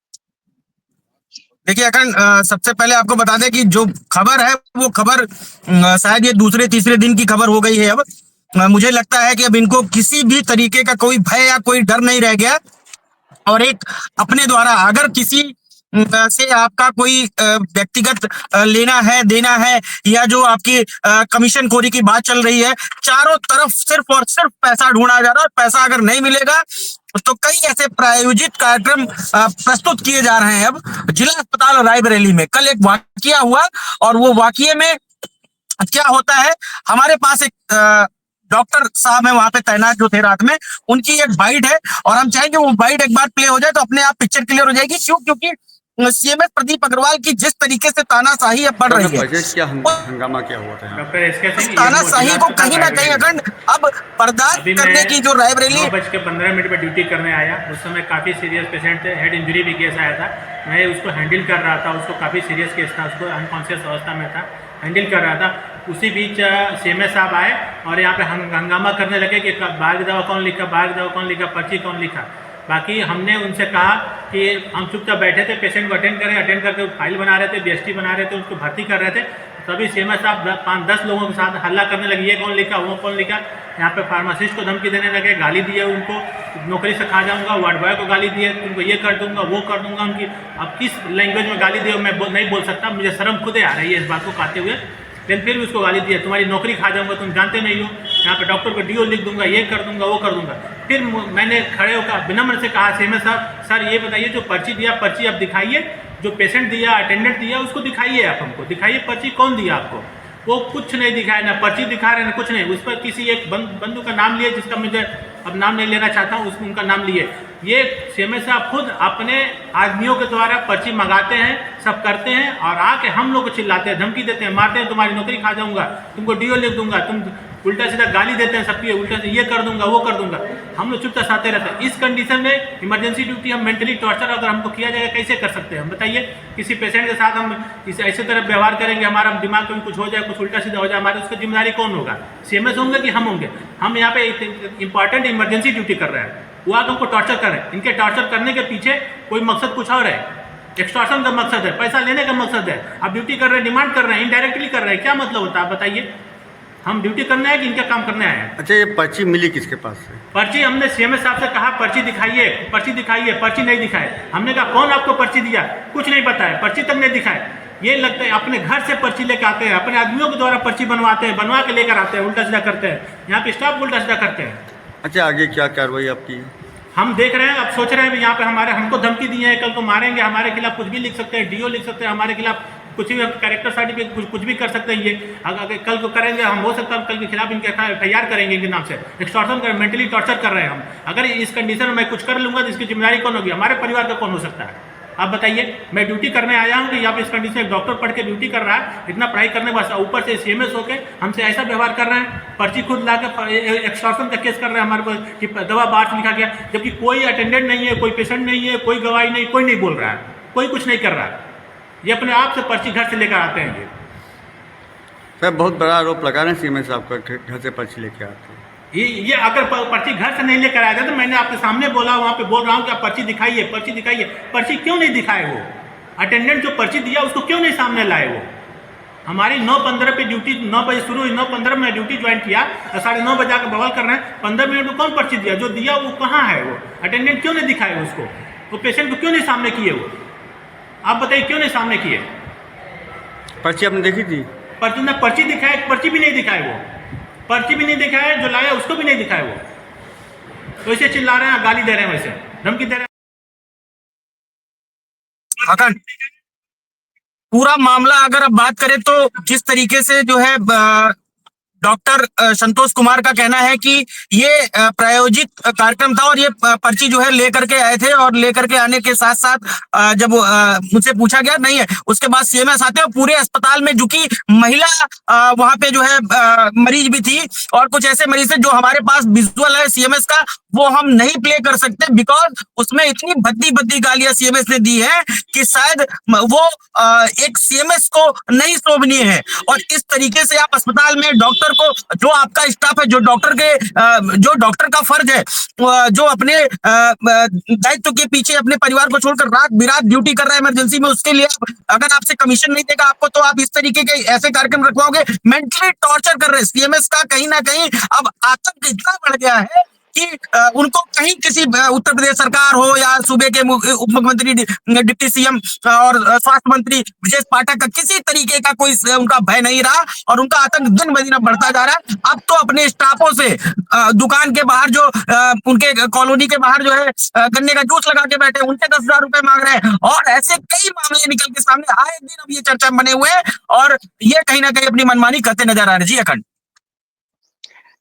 देखिए अखंड, सबसे पहले आपको बता दें कि जो खबर है वो खबर शायद ये दूसरे तीसरे दिन की खबर हो गई है। अब मुझे लगता है कि अब इनको किसी भी तरीके का कोई भय या कोई डर नहीं रह गया, और एक अपने द्वारा अगर किसी से आपका कोई व्यक्तिगत लेना है देना है, या जो आपकी कमीशन खोरी की बात चल रही है, चारों तरफ सिर्फ और सिर्फ पैसा ढूंढा जा रहा है। पैसा अगर नहीं मिलेगा तो कई ऐसे प्रायोजित कार्यक्रम प्रस्तुत किए जा रहे हैं। अब जिला अस्पताल रायबरेली में कल एक वाकया हुआ, और वो वाकये में क्या होता है, हमारे पास एक डॉक्टर साहब है वहां पे तैनात जो थे रात में, उनकी एक बाइट है, और हम चाहेंगे वो बाइट एक बार प्ले हो जाए तो अपने आप पिक्चर क्लियर हो जाएगी। क्योंकि सीएमएस प्रदीप अग्रवाल की जिस तरीके से तानाशाही अब बढ़ रही है, क्या हंगामा क्या हुआ था? डॉक्टर एसके सिंह, तानाशाही को कहीं ना कहीं अखंड अब बर्दाश्त करने की जो रायबरेली 9:15 पे ड्यूटी करने आया, उस समय काफ़ी सीरियस पेशेंट थे, हेड इंजरी भी केस आया था, मैं उसको हैंडल कर रहा था, उसको काफ़ी सीरियस केस था, उसको अनकॉन्शियस अवस्था में था, हैंडल कर रहा था। उसी बीच सीएमएस साहब आए और यहाँ पे हंगामा करने लगे कि बाहर की दवा कौन लिखा, बाहर की दवा कौन लिखा, पर्ची कौन लिखा। बाकी हमने उनसे कहा कि हम चुपचाप बैठे थे, पेशेंट को अटेंड करें, अटेंड करके फाइल बना रहे थे, बीएसटी बना रहे थे, उसको भर्ती कर रहे थे। तभी सीएमएस साहब 5-10 लोगों के साथ हल्ला करने लगे, ये कौन लिखा, वो कौन लिखा। यहाँ पे फार्मासिस्ट को धमकी देने लगे, गाली दिए, उनको नौकरी से खा जाऊंगा, वार्ड बॉय को गाली दिए, तुमको ये कर दूंगा, वो कर दूंगा। उनकी अब किस लैंग्वेज में गाली दिए मैं नहीं बोल सकता, मुझे शर्म खुद आ रही है इस बात को कहते हुए, लेकिन फिर भी उसको गाली दिया, तुम्हारी नौकरी खा जाऊंगा, तुम जानते नहीं हो, यहाँ पे डॉक्टर को डीओ लिख दूंगा, ये कर दूंगा, वो कर दूंगा। फिर मैंने खड़े होकर विनम्र से कहा सीएमएस साहब, सर ये बताइए जो पर्ची दिया, पर्ची आप दिखाइए, जो पेशेंट दिया, अटेंडेंट दिया, उसको दिखाइए, आप हमको दिखाइए पर्ची कौन दिया आपको। वो कुछ नहीं दिखाया, ना पर्ची दिखा रहे, ना कुछ नहीं। उस पर किसी एक बंधु का नाम लिए, जिसका मुझे अब नाम नहीं लेना चाहता हूँ, उनका नाम लिए। ये सीएमएस साहब खुद अपने आदमियों के द्वारा पर्ची मंगाते हैं, सब करते हैं, और आके हम लोग को चिल्लाते हैं, धमकी देते हैं, मारते हैं, तुम्हारी नौकरी खा जाऊंगा, तुमको डीओ लिख दूंगा, तुम उल्टा सीधा गाली देते हैं सबकी, उल्टा से ये कर दूंगा, वो कर दूंगा। हम लोग चुपचाप साथे रहते हैं। इस कंडीशन में इमरजेंसी ड्यूटी हम मेंटली टॉर्चर अगर हमको किया जाएगा, कैसे कर सकते हैं हम बताइए। किसी पेशेंट के साथ हम इस ऐसे तरह व्यवहार करेंगे, हमारा दिमाग में कुछ हो जाए, कुछ उल्टा सीधा हो जाए, हमारी उसकी जिम्मेदारी कौन होगा? सीएमएस होंगे कि हम होंगे? हम यहाँ पे इंपॉर्टेंट इमरजेंसी ड्यूटी कर रहे हैं, वो आगे हमको टॉर्चर कर रहे हैं। इनके टॉर्चर करने के पीछे कोई मकसद कुछ और है, एक्सटॉर्शन का मकसद है, पैसा लेने का मकसद है। आप ड्यूटी कर रहे हैं, डिमांड कर रहे हैं, इनडायरेक्टली कर रहे हैं, क्या मतलब होता है आप बताइए? हम ड्यूटी करना है कि इनका काम करने आए हैं? अच्छा, ये पर्ची मिली किसके पास से? पर्ची हमने सीएमएस साहब से कहा पर्ची दिखाइए, पर्ची दिखाइए, पर्ची नहीं दिखाए। हमने कहा कौन आपको पर्ची दिया? कुछ नहीं पता है, पर्ची तक नहीं दिखाए। ये लगता है अपने घर से पर्ची लेकर आते हैं, अपने आदमियों के द्वारा पर्ची बनवाते हैं, बनवा के लेकर आते हैं, उल्टा सीधा करते हैं, यहाँ पे स्टाफ उल्टा सीधा करते हैं। अच्छा, आगे क्या कार्रवाई आपकी? हम देख रहे हैं, अब सोच रहे हैं यहाँ पे हमको धमकी दी है, कल को मारेंगे, हमारे खिलाफ कुछ भी लिख सकते हैं, डीओ लिख सकते हैं, हमारे खिलाफ कुछ भी, कैरेक्टर सर्टिफिकेट कुछ भी कर सकते हैं। ये अगर कल को करेंगे, हम हो सकता है कल के खिलाफ इनके एफआईआर करेंगे, इनके नाम से एक्सटॉर्शन कर, मेंटली टॉर्चर कर रहे हैं हम। अगर इस कंडीशन में मैं कुछ कर लूंगा तो इसकी जिम्मेदारी कौन होगी? हमारे परिवार का कौन हो सकता है? आप बताइए। मैं ड्यूटी करने आया हूँ कि यहाँ पे इस कंडीशन में डॉक्टर पढ़ के ड्यूटी कर रहा है, इतना पढ़ाई करने के बाद ऊपर से सीएमएस होके हमसे ऐसा व्यवहार कर रहे हैं, पर्ची खुद ला के एक्सटॉर्शन का केस कर रहे हैं हमारे पास कि दवा बाहर से लिखा गया, जबकि कोई अटेंडेंट नहीं है, कोई पेशेंट नहीं है, कोई गवाही नहीं, कोई नहीं बोल रहा है, कोई कुछ नहीं कर रहा है। ये अपने आप से पर्ची घर से लेकर आते हैं। सर बहुत बड़ा आरोप लगा रहे हैं सीएम साहब का, घर से पर्ची लेके आते हैं। ये अगर पर्ची घर से नहीं लेकर आया था तो मैंने आपके सामने बोला, वहाँ पे बोल रहा हूँ कि आप पर्ची दिखाइए, पर्ची दिखाइए। पर्ची क्यों नहीं दिखाए? वो अटेंडेंट जो पर्ची दिया उसको क्यों नहीं सामने लाए? वो हमारी 9:15 पे ड्यूटी, 9 बजे शुरू हुई, 9:15 में ड्यूटी ज्वाइन किया और 9:30 बजे आकर बवाल कर रहे हैं। 15 मिनट में कौन पर्ची दिया? जो दिया वो कहाँ है? वो अटेंडेंट क्यों नहीं दिखाए उसको? वो पेशेंट को क्यों नहीं सामने किए? वो आप बताइए क्यों नहीं सामने किए? पर्ची आपने देखी थी? पर्ची दिखाए, पर्ची भी नहीं दिखाए। वो पर्ची भी नहीं दिखाए, जो लाया उसको भी नहीं दिखाए। वो तो इसे चिल्ला रहे हैं, गाली दे रहे हैं, वैसे धमकी दे रहे हैं। अखंड पूरा मामला अगर अब बात करें तो जिस तरीके से जो है डॉक्टर संतोष कुमार का कहना है कि ये प्रायोजित कार्यक्रम था और ये पर्ची जो है लेकर के आए थे और लेकर के आने के साथ साथ जब मुझसे पूछा गया नहीं है, उसके बाद सीएमएस आते हैं। पूरे अस्पताल में जो कि महिला वहां पे जो है मरीज भी थी और कुछ ऐसे मरीज थे जो हमारे पास विजुअल है सीएमएस का, वो हम नहीं प्ले कर सकते बिकॉज उसमें इतनी भद्दी भद्दी गालियां सीएमएस ने दी है कि शायद वो एक सीएमएस को नहीं शोभनीय है। और इस तरीके से आप अस्पताल में डॉक्टर को, जो आपका स्टाफ है, जो डॉक्टर का फर्ज है, जो अपने दायित्व के पीछे अपने परिवार को छोड़कर रात बिरात ड्यूटी कर रहा है इमरजेंसी में, उसके लिए अगर आपसे कमीशन नहीं देगा आपको, तो आप इस तरीके के ऐसे कार्यक्रम रखवाओगे। मेंटली टॉर्चर कर रहे हैं सीएमएस का। कहीं ना कहीं अब आतंक इतना बढ़ गया है कि उनको कहीं किसी उत्तर प्रदेश सरकार हो या सूबे के उप मुख्यमंत्री, डिप्टी सीएम और स्वास्थ्य मंत्री ब्रजेश पाठक का किसी तरीके का कोई उनका भय नहीं रहा और उनका आतंक दिन ब दिन बढ़ता जा रहा है। अब तो अपने स्टाफों से दुकान के बाहर जो उनके कॉलोनी के बाहर जो है गन्ने का जूस लगा के बैठे, उनसे 10,000 रुपए मांग रहे हैं और ऐसे कई मामले निकल के सामने आए दिन अब ये चर्चा बने हुए हैं और ये कहीं ना कहीं अपनी मनमानी करते नजर आ रहे हैं। जी अखंड,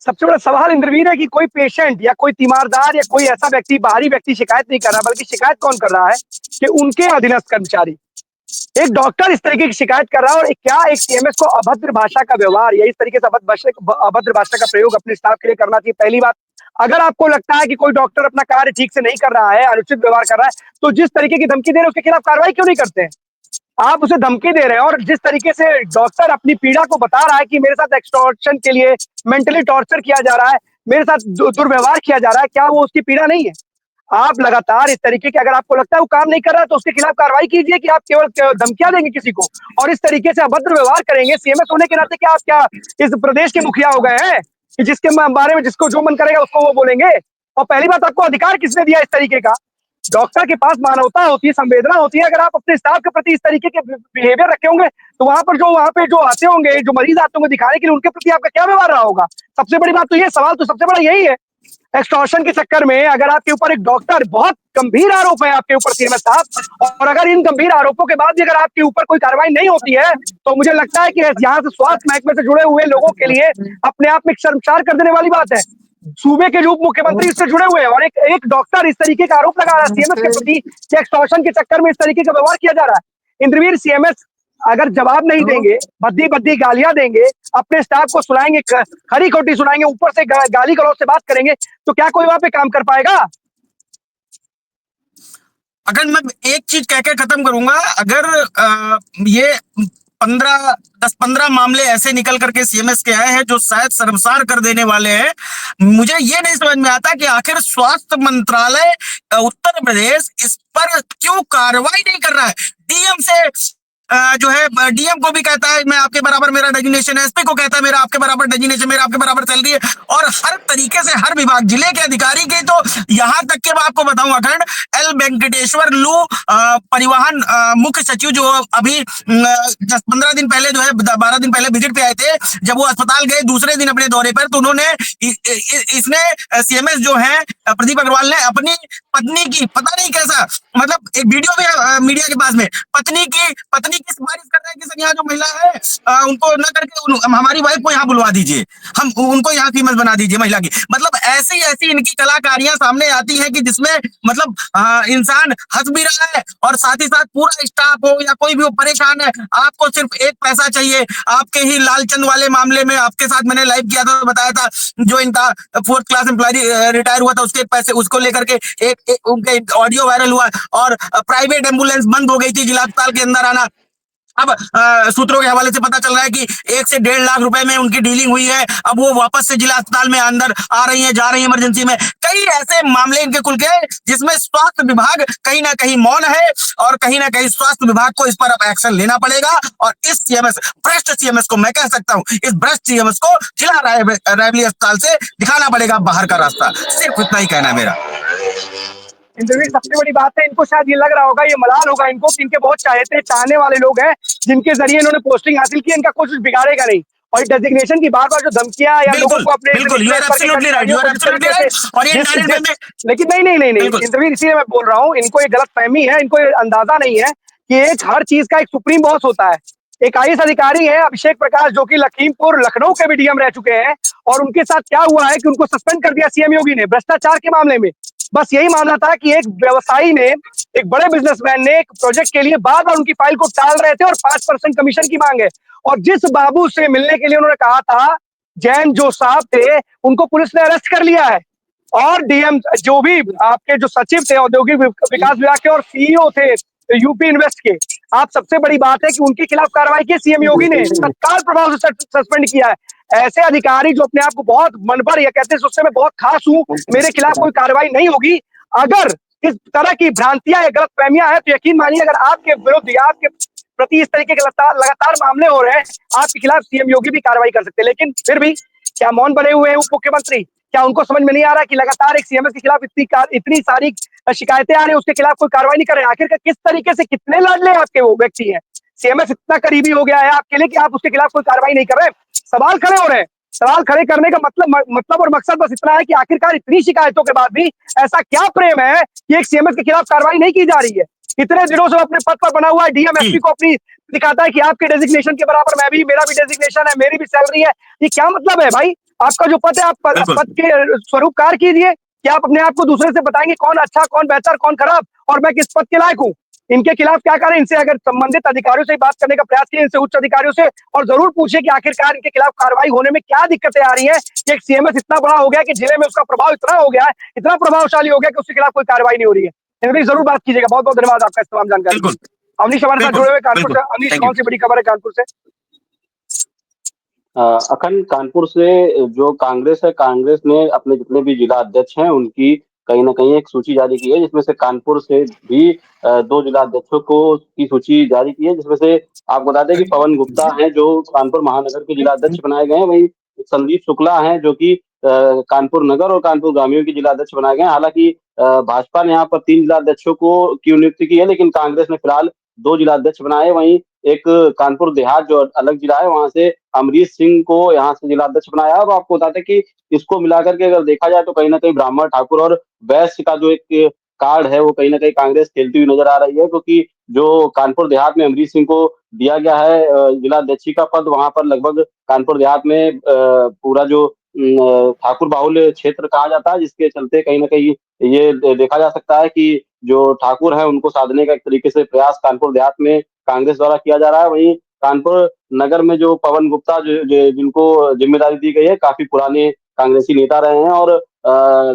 सबसे बड़ा सवाल इंद्रवीर है कि कोई पेशेंट या कोई तीमारदार या कोई ऐसा व्यक्ति, बाहरी व्यक्ति शिकायत नहीं कर रहा, बल्कि शिकायत कौन कर रहा है कि उनके अधीनस्थ कर्मचारी, एक डॉक्टर इस तरीके की शिकायत कर रहा है। और क्या एक सीएमएस को अभद्र भाषा का व्यवहार या इस तरीके से अभद्र भाषा का प्रयोग अपने स्टाफ के लिए करना चाहिए? पहली बात, अगर आपको लगता है कि कोई डॉक्टर अपना कार्य ठीक से नहीं कर रहा है, अनुचित व्यवहार कर रहा है, तो जिस तरीके की धमकी दे रहे हैं उसके खिलाफ कार्रवाई क्यों नहीं करते हैं? आप उसे धमकी दे रहे हैं और जिस तरीके से डॉक्टर अपनी पीड़ा को बता रहा है कि मेरे साथ एक्सटॉर्शन के लिए मेंटली टॉर्चर किया जा रहा है, मेरे साथ दुर्व्यवहार किया जा रहा है, क्या वो उसकी पीड़ा नहीं है? आप लगातार इस तरीके के, अगर आपको लगता है वो काम नहीं कर रहा है तो उसके खिलाफ कार्रवाई कीजिए कि आप केवल धमकियां देंगे किसी को और इस तरीके से अभद्र व्यवहार करेंगे। सीएमएस होने के नाते क्या आप क्या इस प्रदेश के मुखिया हो गए हैं कि जिसके बारे में जिसको जो मन करेगा उसको वो बोलेंगे? और पहली बात, आपको अधिकार किसने दिया इस तरीके का? डॉक्टर के पास मानवता होती है, संवेदना होती है। अगर आप अपने स्टाफ के प्रति इस तरीके के बिहेवियर रखे होंगे तो वहां पे जो आते होंगे, जो मरीज आते होंगे दिखाने के लिए, उनके प्रति आपका क्या व्यवहार रहा होगा? सबसे बड़ी बात तो ये, सवाल तो सबसे बड़ा यही है। एक्सटॉर्शन के चक्कर में अगर आपके ऊपर एक डॉक्टर, बहुत गंभीर आरोप है आपके ऊपर सीएमएस साहब, और अगर इन गंभीर आरोपों के बाद भी अगर आपके ऊपर कोई कार्रवाई नहीं होती है तो मुझे लगता है कि यहाँ से स्वास्थ्य महकमे से जुड़े हुए लोगों के लिए अपने आप में शर्मसार कर देने वाली बात है। सूबे के जो उप मुख्यमंत्री इससे जुड़े हुए हैं और एक डॉक्टर इस तरीके का आरोप लगा रहा है सीएमएस के प्रति कि एक्सटॉर्शन के चक्कर में इस तरीके का व्यवहार किया जा रहा है। इंद्रवीर, सीएमएस अगर जवाब नहीं देंगे, भद्दी भद्दी गालियां देंगे, अपने स्टाफ को सुनाएंगे, खरी खोटी सुनाएंगे, ऊपर से गाली गलौज से बात करेंगे, तो क्या कोई वहां पे काम कर पाएगा? अगर मैं एक चीज कहकर खत्म करूंगा, अगर ये 10-15 मामले ऐसे निकल करके सीएमएस के आए हैं जो शायद शर्मसार कर देने वाले हैं, मुझे ये नहीं समझ में आता कि आखिर स्वास्थ्य मंत्रालय उत्तर प्रदेश इस पर क्यों कार्रवाई नहीं कर रहा है। डीएम से जो है, डीएम को भी कहता है मैं आपके बराबर मेरा डेजिग्नेशन है, एसपी को कहता है मेरा आपके बराबर डेजिग्नेशन, मेरा आपके बराबर सैलरी है, और हर तरीके से हर विभाग, जिले के अधिकारी के, तो यहां तक के मैं आपको बताऊं अखंड, एल वेंकटेश्वर लू परिवहन मुख्य सचिव जो अभी 10-15 दिन पहले जो है 12 दिन पहले विजिट पे आए थे, जब वो अस्पताल गए दूसरे दिन अपने दौरे पर, तो उन्होंने इसने सीएमएस जो है प्रदीप अग्रवाल ने अपनी पत्नी की, पता नहीं कैसा, मतलब एक वीडियो भी मीडिया के पास में, पत्नी की सिफारिश कर रहे हैं कि सर यहाँ जो महिला है उनको न करके हमारी वाइफ को यहाँ बुलवा दीजिए, हम उनको यहाँ फीमेल बना दीजिए महिला की। मतलब ऐसी इनकी कलाकारियां सामने आती हैं कि जिसमें मतलब इंसान हंस भी रहा है और साथ ही साथ पूरा स्टाफ हो या कोई भी हो परेशान है। आपको सिर्फ एक पैसा चाहिए। आपके ही लालचंद वाले मामले में आपके साथ मैंने लाइव किया था, बताया था, जो इनका 4th क्लास एम्प्लॉय रिटायर हुआ था उसके पैसे, उसको लेकर के एक उनके ऑडियो वायरल हुआ और प्राइवेट एम्बुलेंस बंद हो गई थी जिला अस्पताल के अंदर आना। अब सूत्रों के हवाले से पता चल रहा है कि 1 से 1.5 लाख रुपए में उनकी डीलिंग हुई है। अब वो वापस से जिला अस्पताल में अंदर आ रही हैं, जा रही हैं इमरजेंसी में। कई ऐसे मामले इनके खुल के हैं जिसमें स्वास्थ्य विभाग कहीं ना कहीं मौन है और कहीं ना कहीं स्वास्थ्य विभाग को इस पर अब एक्शन लेना पड़ेगा। और इस सीएमएस, भ्रष्ट सीएमएस को, मैं कह सकता हूं, इस भ्रष्ट सीएमएस को जिला रायबरेली अस्पताल से दिखाना पड़ेगा बाहर का रास्ता। सिर्फ इतना ही कहना है मेरा। इंद्रवीर, सबसे बड़ी बात है, इनको शायद ये लग रहा होगा, ये मलाल होगा इनको कि इनके बहुत चाहने वाले लोग हैं जिनके जरिए इन्होंने पोस्टिंग हासिल की, इनका कुछ बिगाड़ेगा नहीं। और डेजिग्नेशन की बार-बार जो धमकियां या लोगों को अपने बिल्कुल, you are absolutely right, you are absolutely right. और ये लेकिन नहीं इंद्रवीर, इसीलिए मैं बोल रहा हूँ, इनको ये गलतफहमी है, इनको ये अंदाजा नहीं है कि एक हर चीज का एक सुप्रीम बॉस होता है। एक आईएएस अधिकारी है अभिषेक प्रकाश, जो कि लखीमपुर लखनऊ के भी डीएम रह चुके हैं, और उनके साथ क्या हुआ है कि उनको सस्पेंड कर दिया सीएम योगी ने भ्रष्टाचार के मामले में। बस यही मामला था कि एक व्यवसायी ने, एक बड़े बिजनेसमैन ने एक प्रोजेक्ट के लिए बार बार उनकी फाइल को टाल रहे थे और 5% कमीशन की मांग है। और जिस बाबू से मिलने के लिए उन्होंने कहा था, जैन जो साहब थे, उनको पुलिस ने अरेस्ट कर लिया है। और डीएम जो भी आपके जो सचिव थे औद्योगिक विकास विभाग के और सीईओ थे यूपी इन्वेस्ट के, आप सबसे बड़ी बात है कि उनके खिलाफ कार्रवाई की सीएम योगी ने, तत्काल प्रभाव से सस्पेंड किया है। ऐसे अधिकारी जो अपने आप को बहुत मनपर या कहते हैं उससे मैं बहुत खास हूं, मेरे खिलाफ कोई कार्रवाई नहीं होगी, अगर इस तरह की भ्रांतियां या गलतफहमियां हैं, तो यकीन मानिए अगर आपके विरुद्ध या आपके प्रति इस तरीके के लगातार मामले हो रहे हैं, आपके खिलाफ सीएम योगी भी कार्रवाई कर सकते हैं। लेकिन फिर भी क्या मौन बने हुए हैं उप मुख्यमंत्री? क्या उनको समझ में नहीं आ रहा कि लगातार एक सीएमएस के खिलाफ इतनी सारी शिकायतें आ रही है, उसके खिलाफ कोई कार्रवाई नहीं कर रहे हैं? आखिरकार किस तरीके से, कितने लाडले आपके वो व्यक्ति हैं? सीएमएस इतना करीबी हो गया है आपके लिए कि आप उसके खिलाफ कोई कार्रवाई नहीं कर रहे? सवाल खड़े हो रहे हैं। सवाल खड़े करने का मतलब और मकसद बस इतना है कि आखिरकार इतनी शिकायतों के बाद भी ऐसा क्या प्रेम है कि एक सीएमएस के खिलाफ कार्रवाई नहीं की जा रही है? इतने दिनों से अपने पद पर बना हुआ है, डीएम एसपी को अपनी दिखाता है कि आपके डेजिग्नेशन के बराबर मैं भी, मेरा भी डेजिग्नेशन है, मेरी भी सैलरी है। ये क्या मतलब है भाई? आपका जो पद है, आप पद के स्वरूपकार कीजिए कि आप अपने आप को दूसरे से बताएंगे कौन अच्छा, कौन बेहतर, कौन खराब, और मैं किस पद के लायक हूँ। इनके खिलाफ क्या करें? इनसे अगर संबंधित अधिकारियों से बात करने का प्रयास किए, इनसे उच्च अधिकारियों से, और जरूर पूछे कि आखिरकार इनके खिलाफ कार्रवाई होने में क्या दिक्कतें आ रही हैं कि एक सीएमएस इतना बड़ा हो गया कि जिले में उसका प्रभाव इतना हो गया है, इतना प्रभावशाली हो गया कि उसके खिलाफ कोई कार्रवाई नहीं हो रही है। इनमें जरूर बात कीजिएगा। बहुत बहुत धन्यवाद आपका इस तमाम जानकारी। अवनीश हमारे साथ जुड़े हुए कानपुर से। अवनीश, कौन सी बड़ी खबर है कानपुर से? अखंड, कानपुर से जो कांग्रेस है, कांग्रेस ने अपने जितने भी जिला अध्यक्ष हैं उनकी कहीं ना कहीं एक सूची जारी की है, जिसमें से कानपुर से भी 2 जिला अध्यक्षों को की सूची जारी की है, जिसमें से आपको बता दें कि पवन गुप्ता हैं जो कानपुर महानगर के जिला अध्यक्ष बनाए गए हैं, वहीं संदीप शुक्ला हैं जो कि कानपुर नगर और कानपुर ग्रामीण के जिला अध्यक्ष बनाए गए हैं। हालांकि भाजपा ने यहाँ पर 3 जिला अध्यक्षों को की नियुक्ति की है, लेकिन कांग्रेस ने फिलहाल 2 जिला अध्यक्ष बनाए। वहीं एक कानपुर देहात जो अलग जिला है, वहां से अमरीश सिंह को यहाँ से जिला अध्यक्ष बनाया। अब आपको बताते कि इसको मिलाकर के अगर देखा जाए तो कहीं ना कहीं ब्राह्मण, ठाकुर और वैश्य का जो एक कार्ड है वो कहीं ना कहीं कांग्रेस खेलती हुई नजर आ रही है, क्योंकि जो कानपुर देहात में अमरीश सिंह को दिया गया है जिला अध्यक्ष का पद, वहां पर लगभग कानपुर देहात में पूरा जो ठाकुर बाहुल्य क्षेत्र कहा जाता है, जिसके चलते कहीं ना कहीं ये देखा जा सकता है कि जो ठाकुर है उनको साधने का एक तरीके से प्रयास कानपुर देहात में कांग्रेस द्वारा किया जा रहा है। वहीं कानपुर नगर में जो पवन गुप्ता जिनको जिम्मेदारी दी गई है, काफी पुराने कांग्रेसी नेता रहे हैं और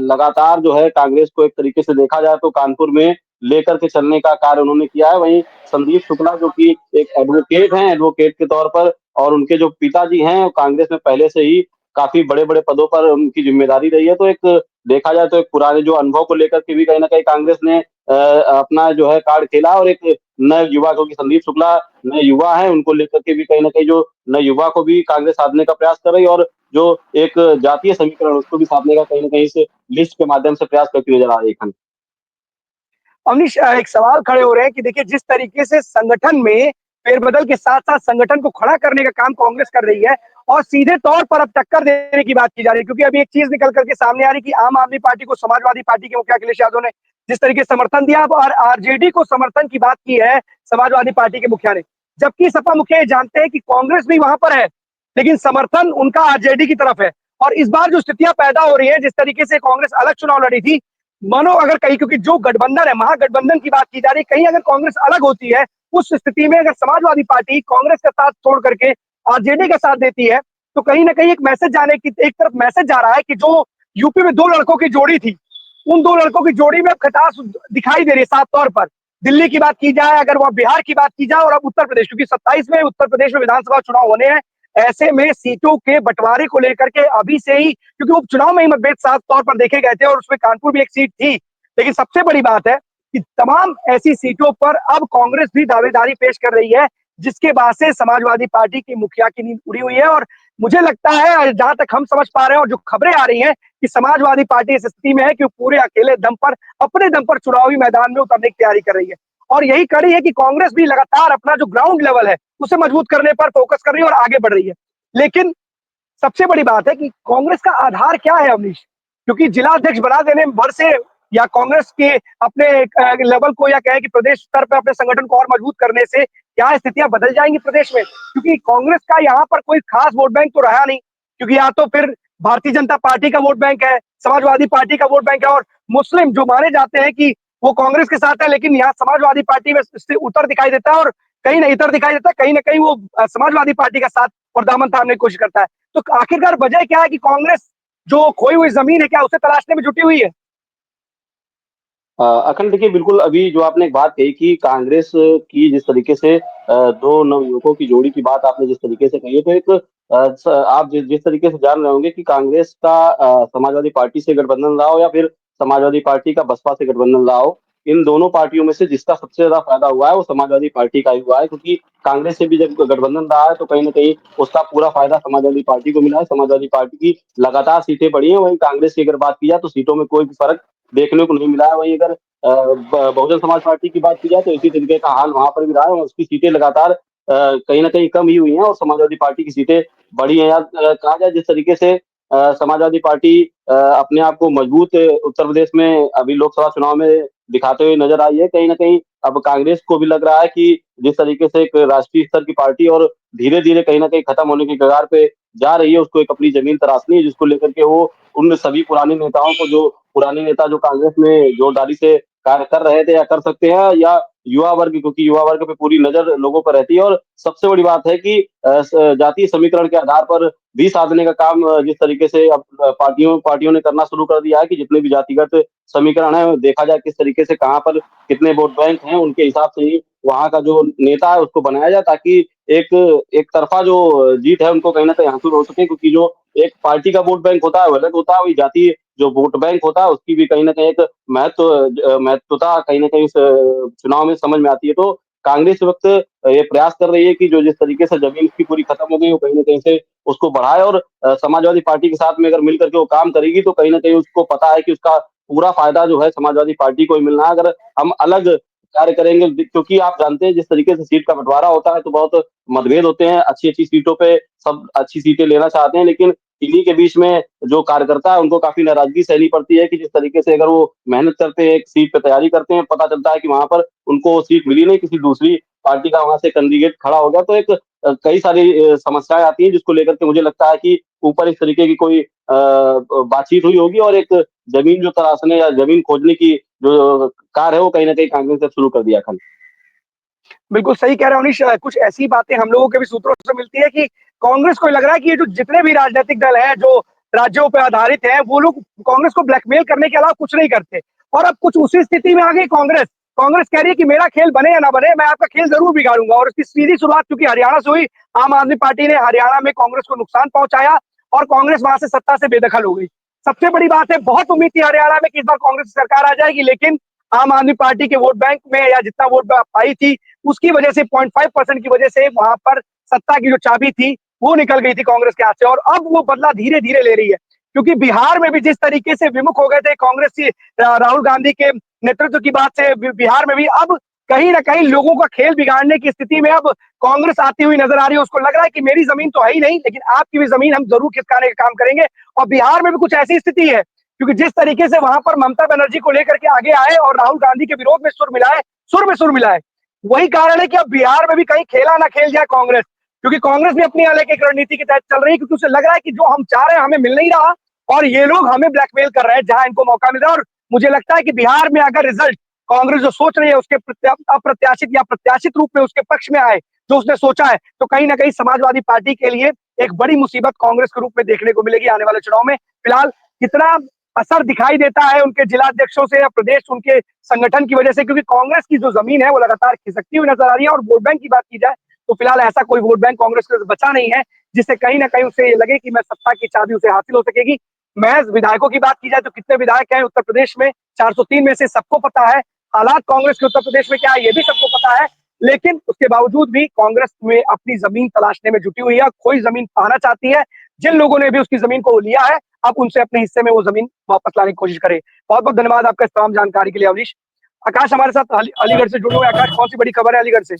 लगातार जो है कांग्रेस को एक तरीके से देखा जाए तो कानपुर में लेकर के चलने का कार्य उन्होंने किया है। वहीं संदीप शुक्ला जो कि एक एडवोकेट हैं, एडवोकेट के तौर पर, और उनके जो पिताजी हैं कांग्रेस में पहले से ही काफी बड़े बड़े पदों पर उनकी जिम्मेदारी रही है, तो एक देखा जाए तो एक पुराने जो अनुभव को लेकर के भी कहीं ना कहीं कांग्रेस ने अपना जो है कार्ड खेला, और एक नए युवा, क्योंकि संदीप शुक्ला नए युवा है, उनको लेकर के भी कहीं ना कहीं जो नए युवा को भी कांग्रेस साधने का प्रयास कर रही है, और जो एक जातीय समीकरण उसको भी साधने का कहीं ना कहीं इस लिस्ट के माध्यम से प्रयास करती नजर आ रही है। अवनीश, एक सवाल खड़े हो रहे हैं कि देखिए जिस तरीके से संगठन में फेरबदल के साथ साथ संगठन को खड़ा करने का काम कांग्रेस कर रही है, और सीधे तौर पर अब टक्कर देने की बात की जा रही है, क्योंकि अभी एक चीज निकल करके सामने आ रही कि आम आदमी पार्टी को समाजवादी पार्टी के मुखिया अखिलेश यादव ने जिस तरीके से समर्थन दिया, और आरजेडी को समर्थन की बात की है समाजवादी पार्टी के मुखिया ने, जबकि सपा मुखिया जानते हैं कि कांग्रेस भी वहां पर है लेकिन समर्थन उनका आरजेडी की तरफ है। और इस बार जो स्थितियां पैदा हो रही है, जिस तरीके से कांग्रेस अलग चुनाव लड़ी थी, मानो अगर कहीं, क्योंकि जो गठबंधन है, महागठबंधन की बात की जा रही है, कहीं अगर कांग्रेस अलग होती है, उस स्थिति में अगर समाजवादी पार्टी कांग्रेस का साथ छोड़ करके आरजेडी का साथ देती है, तो कहीं ना कहीं एक मैसेज जाने की, एक तरफ मैसेज जा रहा है कि जो यूपी में 2 लड़कों की जोड़ी थी, उन 2 लड़कों की जोड़ी में खटास दिखाई दे रही है साफ तौर पर। दिल्ली की बात की जाए, अगर वह बिहार की बात की जाए, और अब उत्तर प्रदेश, क्योंकि 27 में उत्तर प्रदेश में विधानसभा चुनाव होने हैं। ऐसे में सीटों के बंटवारे को लेकर के अभी से ही, क्योंकि उपचुनाव में ही मतभेद साफ तौर पर देखे गए थे और उसमें कानपुर भी एक सीट थी, लेकिन सबसे बड़ी बात है कि तमाम ऐसी सीटों पर अब कांग्रेस भी दावेदारी पेश कर रही है, जिसके बाद से समाजवादी पार्टी की मुखिया की नींद उड़ी हुई है। और मुझे लगता है, जहां तक हम समझ पा रहे हैं और जो खबरें आ रही हैं, कि समाजवादी पार्टी इस स्थिति में है कि पूरे अकेले दम पर, अपने दम पर चुनावी मैदान में उतरने की तैयारी कर रही है। और यही कड़ी है कि कांग्रेस भी लगातार अपना जो ग्राउंड लेवल है उसे मजबूत करने पर फोकस कर रही है और आगे बढ़ रही है। लेकिन सबसे बड़ी बात है कि कांग्रेस का आधार क्या है अवनीश, क्योंकि जिला अध्यक्ष बना देने भर से, या कांग्रेस के अपने लेवल को, या कहें कि प्रदेश स्तर पर अपने संगठन को और मजबूत करने से क्या स्थितियां बदल जाएंगी प्रदेश में? क्योंकि कांग्रेस का यहाँ पर कोई खास वोट बैंक तो रहा नहीं, क्योंकि या तो फिर भारतीय जनता पार्टी का वोट बैंक है, समाजवादी पार्टी का वोट बैंक है, और मुस्लिम जो माने जाते हैं कि वो कांग्रेस के साथ है, लेकिन यहाँ समाजवादी पार्टी में उत्तर दिखाई देता है, और कहीं ना इतर दिखाई देता है, कहीं ना कहीं वो समाजवादी पार्टी का साथ और दामन थामने की कोशिश करता है। तो आखिरकार वजह क्या है कि कांग्रेस जो खोई हुई जमीन है, क्या उसे तलाशने में जुटी हुई है? अखंड, देखिए बिल्कुल अभी जो आपने एक बात कही कि कांग्रेस की जिस तरीके से दो नवयुवकों की जोड़ी की बात आपने जिस तरीके से कही है, तो एक आप जिस तरीके से जान रहे होंगे कि कांग्रेस का समाजवादी पार्टी से गठबंधन रहा हो या फिर समाजवादी पार्टी का बसपा से गठबंधन रहा हो, इन दोनों पार्टियों में से जिसका सबसे ज्यादा फायदा हुआ है वो समाजवादी पार्टी का ही हुआ है, क्योंकि कांग्रेस से भी जब गठबंधन रहा है तो कहीं ना कहीं उसका पूरा फायदा समाजवादी पार्टी को मिला है। समाजवादी पार्टी की लगातार सीटें बढ़ी हैं, वहीं कांग्रेस की अगर बात की जाए तो सीटों में कोई भी फर्क देखने को नहीं मिला है। वहीं अगर बहुजन समाज पार्टी की बात की जाए तो इसी तरीके का हाल वहां पर भी रहा है, और उसकी सीटें लगातार कहीं ना कहीं कम ही हुई हैं और समाजवादी पार्टी की सीटें बढ़ी हैं। या कहा जाए जिस तरीके से समाजवादी पार्टी अपने आप को मजबूत उत्तर प्रदेश में अभी लोकसभा चुनाव में दिखाते हुए नजर आई है, कहीं ना कहीं अब कांग्रेस को भी लग रहा है कि जिस तरीके से एक राष्ट्रीय स्तर की पार्टी और धीरे धीरे कहीं ना कहीं खत्म होने की कगार पे जा रही है, उसको एक अपनी जमीन तराशनी है, जिसको लेकर के वो उन सभी पुराने नेताओं को, जो पुराने नेता जो कांग्रेस में जोरदारी से कार्य कर रहे थे या कर सकते हैं, या युवा वर्ग, क्योंकि युवा वर्ग पे पूरी नजर लोगों पर रहती है। और सबसे बड़ी बात है कि जातीय समीकरण के आधार पर भी साधने का काम जिस तरीके से अब पार्टियों ने करना शुरू कर दिया है कि जितने भी जातिगत समीकरण है देखा जाए किस तरीके से कहाँ पर कितने वोट बैंक हैं, उनके हिसाब से ही वहां का जो नेता है उसको बनाया जाए, ताकि एक एक तरफा जो जीत है उनको कहीं ना कहीं हासिल हो सके। क्योंकि जो एक पार्टी का वोट बैंक होता है वो अलग होता है, वही जातीय जो वोट बैंक होता है उसकी भी कहीं ना कहीं एक महत्वता कहीं ना कहीं इस चुनाव में समझ में आती है। तो कांग्रेस इस वक्त ये प्रयास कर रही है कि जो जिस तरीके से जमीन उसकी पूरी खत्म हो गई वो कहीं ना कहीं से उसको बढ़ाए, और समाजवादी पार्टी के साथ में अगर मिल करके वो काम करेगी तो कहीं ना कहीं उसको पता है कि उसका पूरा फायदा जो है समाजवादी पार्टी को ही मिलना है। अगर हम अलग कार्य करेंगे, क्योंकि आप जानते हैं जिस तरीके से सीट का बंटवारा होता है तो बहुत मतभेद होते हैं, अच्छी अच्छी सीटों पे सब अच्छी सीटें लेना चाहते हैं, लेकिन इन्हीं के बीच में जो कार्यकर्ता है उनको काफी नाराजगी सहनी पड़ती है कि जिस तरीके से अगर वो मेहनत करते हैं, एक सीट पे तैयारी करते हैं, पता चलता है कि वहां पर उनको सीट मिली नहीं, किसी दूसरी पार्टी का वहां से कैंडिडेट खड़ा हो गया, तो एक कई सारी समस्याएं आती हैं, जिसको लेकर के मुझे लगता है कि ऊपर इस तरीके की कोई बातचीत हुई होगी और एक जमीन जो तराशने या जमीन खोजने की जो कार्य है वो कहीं ना कहीं कांग्रेस ने शुरू कर दिया। खल बिल्कुल सही कह रहे हैं अवनीश। कुछ ऐसी बातें हम लोगों के भी सूत्रों से मिलती है कि कांग्रेस को लग रहा है कि ये जो जितने भी राजनीतिक दल हैं जो राज्यों पर आधारित हैं, वो लोग कांग्रेस को ब्लैकमेल करने के अलावा कुछ नहीं करते। और अब कुछ उसी स्थिति में आ गई कांग्रेस। कांग्रेस कह रही है कि मेरा खेल बने या ना बने, मैं आपका खेल जरूर बिगाड़ूंगा। और इसकी सीधी शुरुआत क्योंकि हरियाणा से हुई, आम आदमी पार्टी ने हरियाणा में कांग्रेस को नुकसान पहुंचाया और कांग्रेस वहां से सत्ता से बेदखल हो गई। सबसे बड़ी बात है, बहुत उम्मीद थी हरियाणा में कि इस बार कांग्रेस की सरकार आ जाएगी, लेकिन आम आदमी पार्टी के वोट बैंक में, या जितना वोट पाई थी उसकी वजह से 0.5% की वजह से वहां पर सत्ता की जो चाबी थी वो निकल गई थी कांग्रेस के हाथ से। और अब वो बदला धीरे धीरे ले रही है, क्योंकि बिहार में भी जिस तरीके से विमुख हो गए थे कांग्रेस की राहुल गांधी के नेतृत्व की बात से, बिहार में भी अब कहीं ना कहीं लोगों का खेल बिगाड़ने की स्थिति में अब कांग्रेस आती हुई नजर आ रही है। उसको लग रहा है कि मेरी जमीन तो है ही नहीं, लेकिन आपकी भी जमीन हम जरूर खिसकाने का काम करेंगे। और बिहार में भी कुछ ऐसी स्थिति है, क्योंकि जिस तरीके से वहां पर ममता बनर्जी को लेकर के आगे आए और राहुल गांधी के विरोध में सुर मिलाए, वही कारण है कि अब बिहार में भी कहीं खेला ना खेल जाए कांग्रेस, क्योंकि कांग्रेस भी अपनी अलग एक रणनीति के तहत चल रही है, क्योंकि उसे लग रहा है कि जो हम चाह रहे हैं हमें मिल नहीं रहा और ये लोग हमें ब्लैकमेल कर रहे हैं जहां इनको मौका मिल रहा है। और मुझे लगता है कि बिहार में अगर रिजल्ट कांग्रेस जो सोच रही है उसके अप्रत्याशित या प्रत्याशित रूप में उसके पक्ष में आए, जो उसने सोचा है, तो कहीं ना कहीं समाजवादी पार्टी के लिए एक बड़ी मुसीबत कांग्रेस के रूप में देखने को मिलेगी आने वाले चुनाव में। फिलहाल कितना असर दिखाई देता है उनके जिलाध्यक्षों से या प्रदेश उनके संगठन की वजह से, क्योंकि कांग्रेस की जो जमीन है वो लगातार खिसकती हुई नजर आ रही है। और वोट बैंक की बात की जाए तो फिलहाल ऐसा कोई वोट बैंक कांग्रेस के बचा नहीं है जिससे कहीं ना कहीं उसे ये लगे कि मैं सत्ता की चाबी उसे हासिल हो सकेगी। महज विधायकों की बात की जाए तो कितने विधायक हैं उत्तर प्रदेश में, 403 में से सबको पता है हालात कांग्रेस के उत्तर प्रदेश में क्या है, ये भी सबको पता है। लेकिन उसके बावजूद भी कांग्रेस में अपनी जमीन तलाशने में जुटी हुई है, कोई जमीन पाना चाहती है। जिन लोगों ने भी उसकी जमीन को लिया है अब उनसे अपने हिस्से में वो जमीन वापस लाने की कोशिश करे। बहुत बहुत धन्यवाद आपका इस तमाम जानकारी के लिए अवनीश। आकाश हमारे साथ अलीगढ़ से जुड़े हुए। आकाश, कौन सी बड़ी खबर है अलीगढ़ से?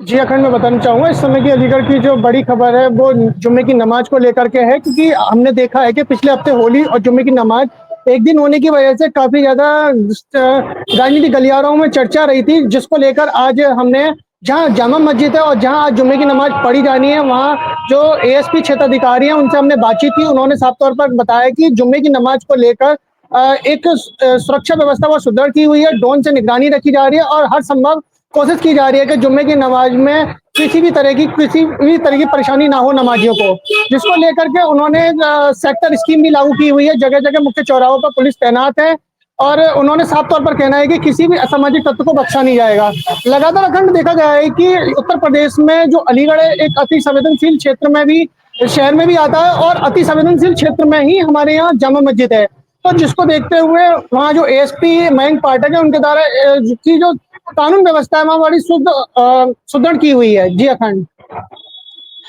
जी अखंड, मैं बताना चाहूंगा इस समय की अलीगढ़ की जो बड़ी खबर है वो जुम्मे की नमाज को लेकर के है, क्योंकि हमने देखा है कि पिछले हफ्ते होली और जुम्मे की नमाज एक दिन होने की वजह से काफी ज्यादा राजनीतिक गलियारों में चर्चा रही थी, जिसको लेकर आज हमने जहां जामा मस्जिद है और जहां आज जुम्मे की नमाज पढ़ी जानी है वहां जो एएसपी क्षेत्राधिकारी हैं उनसे हमने बातचीत की। उन्होंने साफ तौर पर बताया कि जुम्मे की नमाज को लेकर एक सुरक्षा व्यवस्था वो सुदृढ़ की हुई है, ड्रोन से निगरानी रखी जा रही है और हर संभव कोशिश की जा रही है कि जुम्मे की नमाज में किसी भी तरह की परेशानी ना हो नमाजियों को, जिसको लेकर के उन्होंने सेक्टर स्कीम भी लागू की हुई है। जगह जगह मुख्य चौराहों पर पुलिस तैनात है और उन्होंने साफ तौर पर कहना है कि किसी भी असामाजिक तत्व को बख्शा नहीं जाएगा। लगातार अखंड देखा गया है कि उत्तर प्रदेश में जो अलीगढ़ है एक अति संवेदनशील क्षेत्र में भी, शहर में भी आता है और अति संवेदनशील क्षेत्र में ही हमारे यहाँ जामा मस्जिद है। तो जिसको देखते हुए वहाँ जो एएसपी मयंक पाठक है उनके द्वारा की जो कानून व्यवस्था है वहाँ बड़ी सुदृढ़ की हुई है। जी अखंड।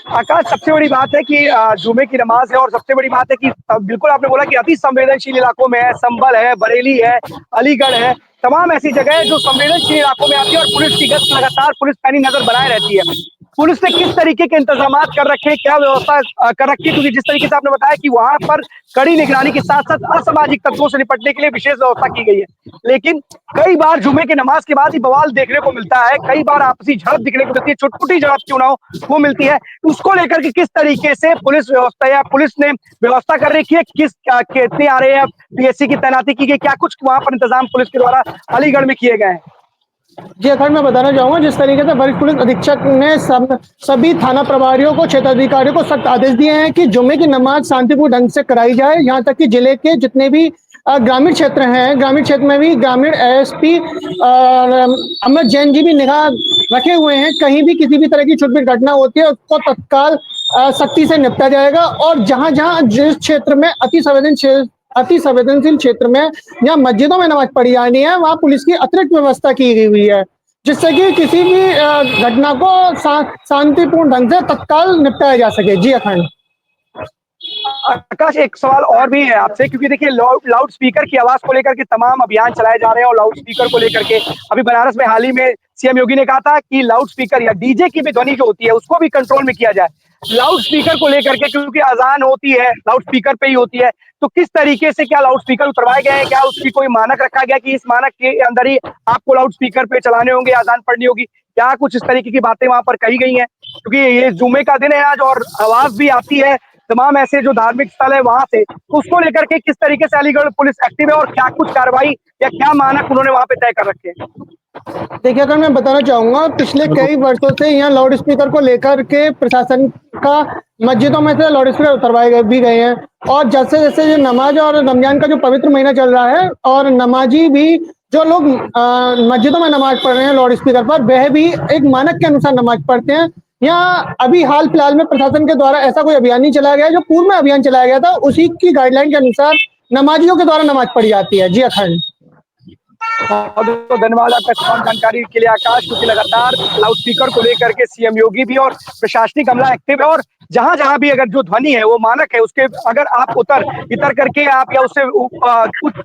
आकाश, सबसे बड़ी बात है कि जुमे की नमाज है और सबसे बड़ी बात है कि बिल्कुल आपने बोला कि अति संवेदनशील इलाकों में है, संभल है, बरेली है, अलीगढ़ है, तमाम ऐसी जगह है जो संवेदनशील इलाकों में आती है और पुलिस की गश्त लगातार पुलिस पैनी नजर बनाए रहती है। पुलिस ने किस तरीके के इंतजाम कर रखे, क्या व्यवस्था कर रखी है, क्योंकि जिस तरीके से आपने बताया कि वहां पर कड़ी निगरानी के साथ साथ असामाजिक तत्वों से निपटने के लिए विशेष व्यवस्था की गई है। लेकिन कई बार जुमे की नमाज के बाद ही बवाल देखने को मिलता है, कई बार आपसी झड़प दिखने को मिलती है, छुटपुटी झड़प क्यों ना हो वो मिलती है। उसको लेकर के किस तरीके से पुलिस व्यवस्था या पुलिस ने व्यवस्था कर रखी है, कितने आ रहे हैं, पीएससी की तैनाती की गई, क्या कुछ वहां पर इंतजाम पुलिस के द्वारा अलीगढ़ में किए गए हैं? जी अखंड, मैं बताना चाहूंगा जिस तरीके से वरिष्ठ पुलिस अधीक्षक ने सभी थाना प्रभारियों को, क्षेत्राधिकारियों को सख्त आदेश दिए हैं कि जुम्मे की नमाज शांतिपूर्ण ढंग से कराई जाए। यहाँ तक कि जिले के जितने भी ग्रामीण क्षेत्र हैं, ग्रामीण क्षेत्र में भी ग्रामीण एएसपी अमृत जैन जी भी निगाह रखे हुए हैं। कहीं भी किसी भी तरह की छुटपुट घटना होती है उसको तत्काल सख्ती से निपटा जाएगा। और जहां जहां जिस क्षेत्र में अति संवेदनशील क्षेत्र में या मस्जिदों में नमाज पढ़ी जानी है वहां पुलिस की अतिरिक्त व्यवस्था की गई हुई है, जिससे कि किसी भी घटना को शांतिपूर्ण ढंग से तत्काल निपटाया जा सके। जी अखंड। आकाश, एक सवाल और भी है आपसे, क्योंकि देखिए लाउड स्पीकर की आवाज को लेकर के तमाम अभियान चलाए जा रहे हैं और लाउड स्पीकर को लेकर के अभी बनारस में हाल ही में सीएम योगी ने कहा था कि लाउड स्पीकर या डीजे की भी ध्वनि जो होती है उसको भी कंट्रोल में किया जाए। लाउड स्पीकर को लेकर के, क्योंकि अजान होती है लाउड स्पीकर पे ही होती है, तो किस तरीके से क्या लाउड स्पीकर उतरवाए गए हैं, क्या उसकी कोई मानक रखा गया कि इस मानक के अंदर ही आपको लाउड स्पीकर पे चलाने होंगे, अजान पढ़नी होगी, क्या कुछ इस तरीके की बातें वहां पर कही गई हैं? क्योंकि ये जुम्मे का दिन है आज और आवाज भी आती है तमाम ऐसे जो धार्मिक स्थल है वहां से, तो उसको लेकर के किस तरीके से अलीगढ़ पुलिस एक्टिव है और क्या कुछ कार्रवाई या क्या मानक उन्होंने वहां पे तय कर रखे हैं? देखिए अगर मैं बताना चाहूंगा पिछले कई वर्षों से यहाँ लाउड स्पीकर को लेकर के प्रशासन का मस्जिदों में से लाउड स्पीकर उतरवाए भी गए हैं। और जैसे जैसे ये नमाज और रमजान का जो पवित्र महीना चल रहा है और नमाजी भी जो लोग मस्जिदों में नमाज पढ़ रहे हैं लाउड स्पीकर पर, वह भी एक मानक के अनुसार नमाज पढ़ते हैं। यहाँ अभी हाल फिलहाल में प्रशासन के द्वारा ऐसा कोई अभियान नहीं चलाया गया, जो पूर्व में अभियान चलाया गया था उसी की गाइडलाइन के अनुसार नमाजियों के द्वारा नमाज पढ़ी जाती है। जी अखंड। तो धन्यवाद आपका तमाम जानकारी के लिए आकाश, क्योंकि लगातार लाउड स्पीकर को लेकर के सीएम योगी भी और प्रशासनिक अमला एक्टिव है और जहां जहां भी अगर जो ध्वनि है वो मानक है उसके अगर आप इतर करके आप या उससे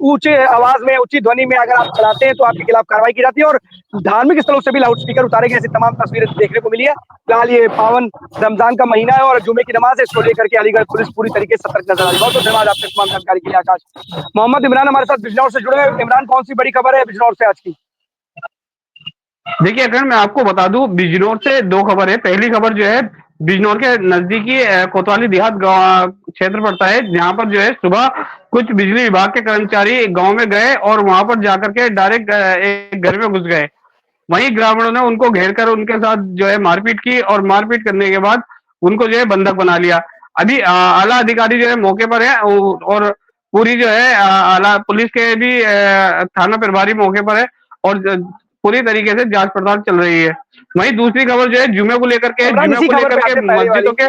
ऊंचे आवाज में ऊंची ध्वनि में अगर आप चलाते हैं तो आपके खिलाफ कार्रवाई की जाती है। और धार्मिक स्थलों से भी लाउड स्पीकर उतारे गए, ऐसी तमाम तस्वीरें देखने को मिली है। फिलहाल ये पावन रमजान का महीना है और जुमे की नमाज है, इसको लेकर के अलीगढ़ पुलिस पूरी तरीके से सतर्क नजर आ रही है। बहुत धन्यवाद आपके तमाम जानकारी के लिए आकाश। मोहम्मद इमरान हमारे साथ बिजनौर से जुड़े हैं। इमरान, कौन सी बड़ी खबर है बिजनौर से आज की? देखिए अगर मैं आपको बता दूं बिजनौर से दो खबर है। पहली खबर जो है बिजनौर के नजदीकी कोतवाली देहात क्षेत्र पड़ता है, जहां पर जो है सुबह कुछ बिजली विभाग के कर्मचारी गांव में गए और वहां पर जाकर के डायरेक्ट एक घर में घुस गए। वहीं ग्रामीणों ने उनको घेर कर उनके साथ जो है मारपीट की और मारपीट करने के बाद उनको जो है बंधक बना लिया। अभी आला अधिकारी जो है मौके पर है और पूरी जो है पुलिस के भी थाना प्रभारी मौके पर है और पूरी तरीके से जांच पड़ताल चल रही है। वहीं दूसरी खबर जो है जुमे को लेकर के इमरान, इसी खबर पे आते हैं मस्जिदों के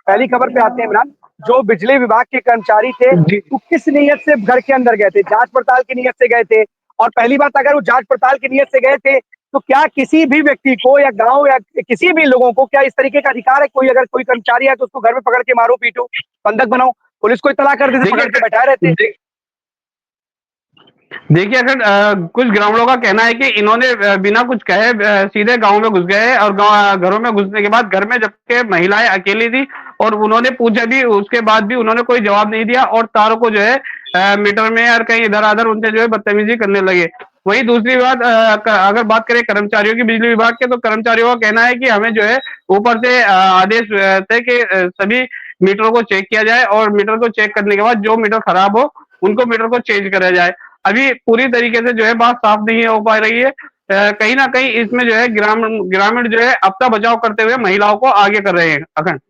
पहली खबर पे आते हैं इमरान। जो बिजली विभाग के कर्मचारी थे वो किस नियत से घर के अंदर गए थे? जांच पड़ताल की नियत से गए थे। और पहली बात, अगर वो जांच पड़ताल की नियत से गए थे तो क्या किसी भी व्यक्ति को या गांव या किसी भी लोगों को क्या इस तरीके का अधिकार है? कोई अगर कोई कर्मचारी है तो उसको घर में पकड़ के मारो पीटो, बंधक बनाओ, पुलिस को इत्तला कर देते, पकड़ के बैठाए रहते। देखिए अगर कुछ ग्रामीणों का कहना है कि इन्होंने बिना कुछ कहे सीधे गांव में घुस गए और घरों में घुसने के बाद घर में जबकि महिलाएं अकेली थी और उन्होंने पूछा भी, उसके बाद भी उन्होंने कोई जवाब नहीं दिया और तारों को जो है मीटर में और कहीं इधर उधर उनसे जो है बदतमीजी करने लगे। वहीं दूसरी बात, अगर बात करें कर्मचारियों की बिजली विभाग के, तो कर्मचारियों का कहना है कि हमें जो है ऊपर से आदेश थे कि सभी मीटरों को चेक किया जाए और मीटर को चेक करने के बाद जो मीटर खराब हो उनको मीटर को चेंज करा जाए। अभी पूरी तरीके से जो है बात साफ नहीं हो पा रही है। कहीं ना कहीं इसमें जो है ग्रामीण जो है अपना बचाव करते हुए महिलाओं को आगे कर रहे हैं। अखंड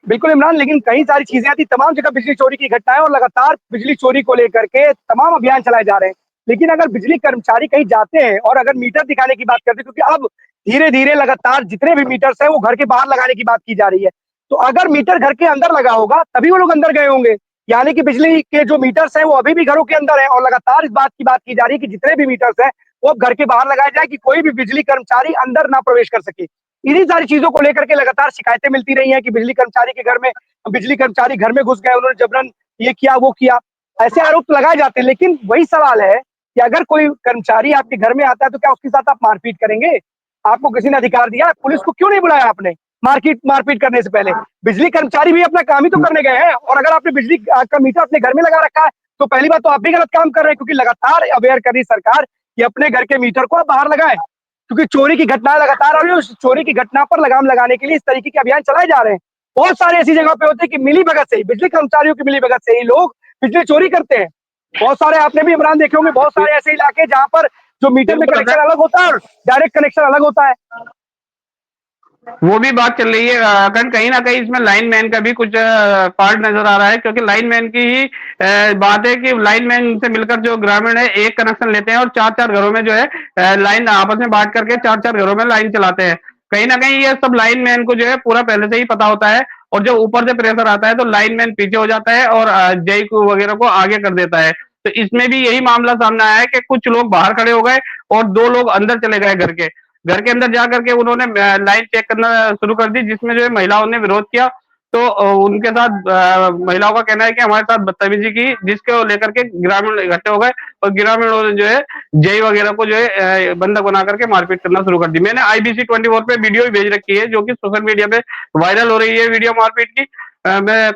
बिल्कुल इमरान, लेकिन कई सारी चीजें आती, तमाम जगह बिजली चोरी की घटनाएं और लगातार बिजली चोरी को लेकर के तमाम अभियान चलाए जा रहे हैं। लेकिन अगर बिजली कर्मचारी कहीं जाते हैं और अगर मीटर दिखाने की बात करते हैं, क्योंकि अब धीरे धीरे लगातार जितने भी मीटर्स हैं वो घर के बाहर लगाने की बात की जा रही है, तो अगर मीटर घर के अंदर लगा होगा तभी वो लोग अंदर गए होंगे। यानी कि बिजली के जो मीटर्स हैं वो अभी भी घरों के अंदर है और लगातार इस बात की बात की जा रही है कि जितने भी मीटर्स हैं वो अब घर के बाहर लगाए जाए कि कोई भी बिजली कर्मचारी अंदर ना प्रवेश कर सके। इन्हीं सारी चीजों को लेकर के लगातार शिकायतें मिलती रही हैं कि बिजली कर्मचारी के घर में, बिजली कर्मचारी घर में घुस गए, उन्होंने जबरन ये किया वो किया, ऐसे आरोप लगाए जाते हैं। लेकिन वही सवाल है कि अगर कोई कर्मचारी आपके घर में आता है तो क्या उसके साथ आप मारपीट करेंगे? आपको किसी ने अधिकार दिया? पुलिस को क्यों नहीं बुलाया आपने मारपीट करने से पहले? बिजली कर्मचारी भी अपना काम ही तो करने गए हैं। और अगर आपने बिजली का मीटर अपने घर में लगा रखा है तो पहली बात तो आप भी गलत काम कर रहे हैं, क्योंकि लगातार अवेयर कर रही सरकार कि अपने घर के मीटर को आप बाहर लगाएं, क्योंकि चोरी की घटनाएं लगातार हो रही है। उस चोरी की घटना पर लगाम लगाने के लिए इस तरीके के अभियान चलाए जा रहे हैं। बहुत सारी ऐसी जगह पे होते हैं कि मिली भगत से ही, बिजली कर्मचारियों की मिली भगत से ही लोग बिजली चोरी करते हैं। बहुत सारे आपने भी इमरान देखे होंगे, बहुत सारे ऐसे इलाके जहां पर जो मीटर में कनेक्शन अलग होता है और डायरेक्ट कनेक्शन अलग होता है। वो भी बात चल रही है। कहीं ना कहीं इसमें लाइनमैन का भी कुछ पार्ट नजर आ रहा है, क्योंकि लाइनमैन की ही बात है कि लाइनमैन से मिलकर जो ग्रामीण है एक कनेक्शन लेते हैं और चार चार घरों में जो है लाइन आपस में बांट करके चार चार घरों में लाइन चलाते हैं। कहीं ना कहीं ये सब लाइनमैन को जो है पूरा पहले से ही पता होता है और जब ऊपर से प्रेशर आता है तो लाइनमैन पीछे हो जाता है और जय को वगैरह को आगे कर देता है। तो इसमें भी यही मामला सामने आया है कि कुछ लोग बाहर खड़े हो गए और दो लोग अंदर चले गए घर के अंदर जाकर के उन्होंने लाइन चेक करना शुरू कर दी, जिसमें जो है महिलाओं ने विरोध किया। तो उनके साथ महिलाओं का कहना है कि हमारे साथ बदतमीजी की, जिसको लेकर के ग्रामीण इकट्ठे हो गए और ग्रामीणों ने जो है जय वगैरह को जो है बंधक बना करके मारपीट करना शुरू कर दी। मैंने IBC 24 पे वीडियो भी भेज रखी है जो कि सोशल मीडिया पे वायरल हो रही है वीडियो मारपीट की। मैं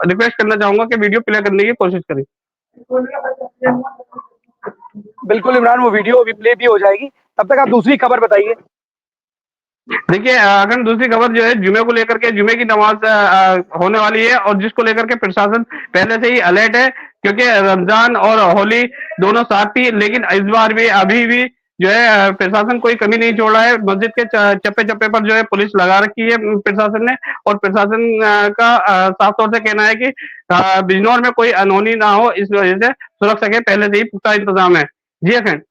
रिक्वेस्ट करना चाहूंगा कि वीडियो प्ले करने की कोशिश करें। बिल्कुल इमरान, वो वीडियो अभी प्ले भी हो जाएगी, तब तक आप दूसरी खबर बताइए। देखिए अगर दूसरी खबर जो है जुमे को लेकर के, जुमे की नमाज होने वाली है और जिसको लेकर के प्रशासन पहले से ही अलर्ट है, क्योंकि रमजान और होली दोनों साथ थी। लेकिन इस बार भी अभी भी जो है प्रशासन कोई कमी नहीं छोड़ रहा है। मस्जिद के चप्पे चप्पे पर जो है पुलिस लगा रखी है प्रशासन ने, और प्रशासन का साफ तौर से कहना है कि बिजनौर में कोई अनहोनी ना हो, इस वजह से सुरक्षा के पहले से ही पुख्ता इंतजाम है। जी अखंड।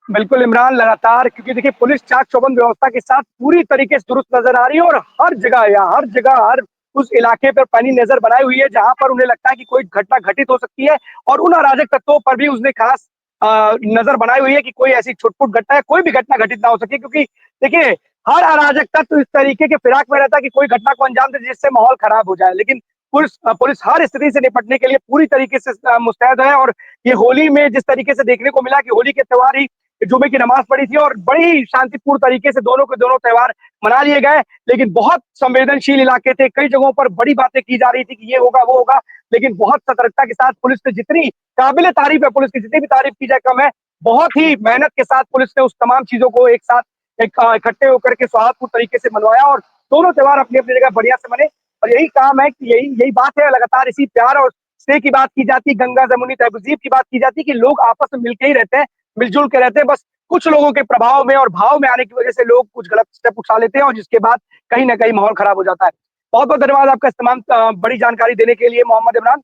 बिल्कुल इमरान, लगातार, क्योंकि देखिए पुलिस चाक चौबंद व्यवस्था के साथ पूरी तरीके से दुरुस्त नजर आ रही है और हर जगह हर उस इलाके पर पैनी नजर बनाई हुई है जहां पर उन्हें लगता है कि कोई घटना घटित हो सकती है, और उन अराजक तत्वों पर भी उसने खास नजर बनाई हुई है कि कोई ऐसी छुटपुट घटना है, कोई भी घटना घटित ना हो सके। क्योंकि देखिए हर अराजक तत्व इस तरीके के फिराक में रहता है कि कोई घटना को अंजाम दे जिससे माहौल खराब हो जाए। लेकिन पुलिस हर स्थिति से निपटने के लिए पूरी तरीके से मुस्तैद है। और ये होली में जिस तरीके से देखने को मिला कि होली के त्योहार ही जुमे की नमाज पढ़ी थी और बड़ी शांतिपूर्ण तरीके से दोनों के दोनों त्योहार मना लिए गए, लेकिन बहुत संवेदनशील इलाके थे, कई जगहों पर बड़ी बातें की जा रही थी कि ये होगा वो होगा, लेकिन बहुत सतर्कता के साथ पुलिस ने, जितनी काबिल तारीफ है पुलिस की, जितनी भी तारीफ की जाए कम है, बहुत ही मेहनत के साथ पुलिस ने उस तमाम चीजों को एक साथ इकट्ठे होकर के सौहार्दपूर्ण तरीके से मनवाया और दोनों त्योहार अपनी अपनी जगह बढ़िया से मने। और यही काम है कि यही बात है, लगातार इसी प्यार और स्नेह की बात की जाती, गंगा जमुनी तहजीब की बात की जाती कि लोग आपस में मिलके ही रहते हैं, मिलजुल के रहते हैं। बस कुछ लोगों के प्रभाव में और भाव में आने की वजह से लोग कुछ गलत स्टेप उठा लेते हैं और जिसके बाद कहीं ना कहीं माहौल खराब हो जाता है। बहुत बहुत धन्यवाद आपका इस तमाम बड़ी जानकारी देने के लिए मोहम्मद इमरान।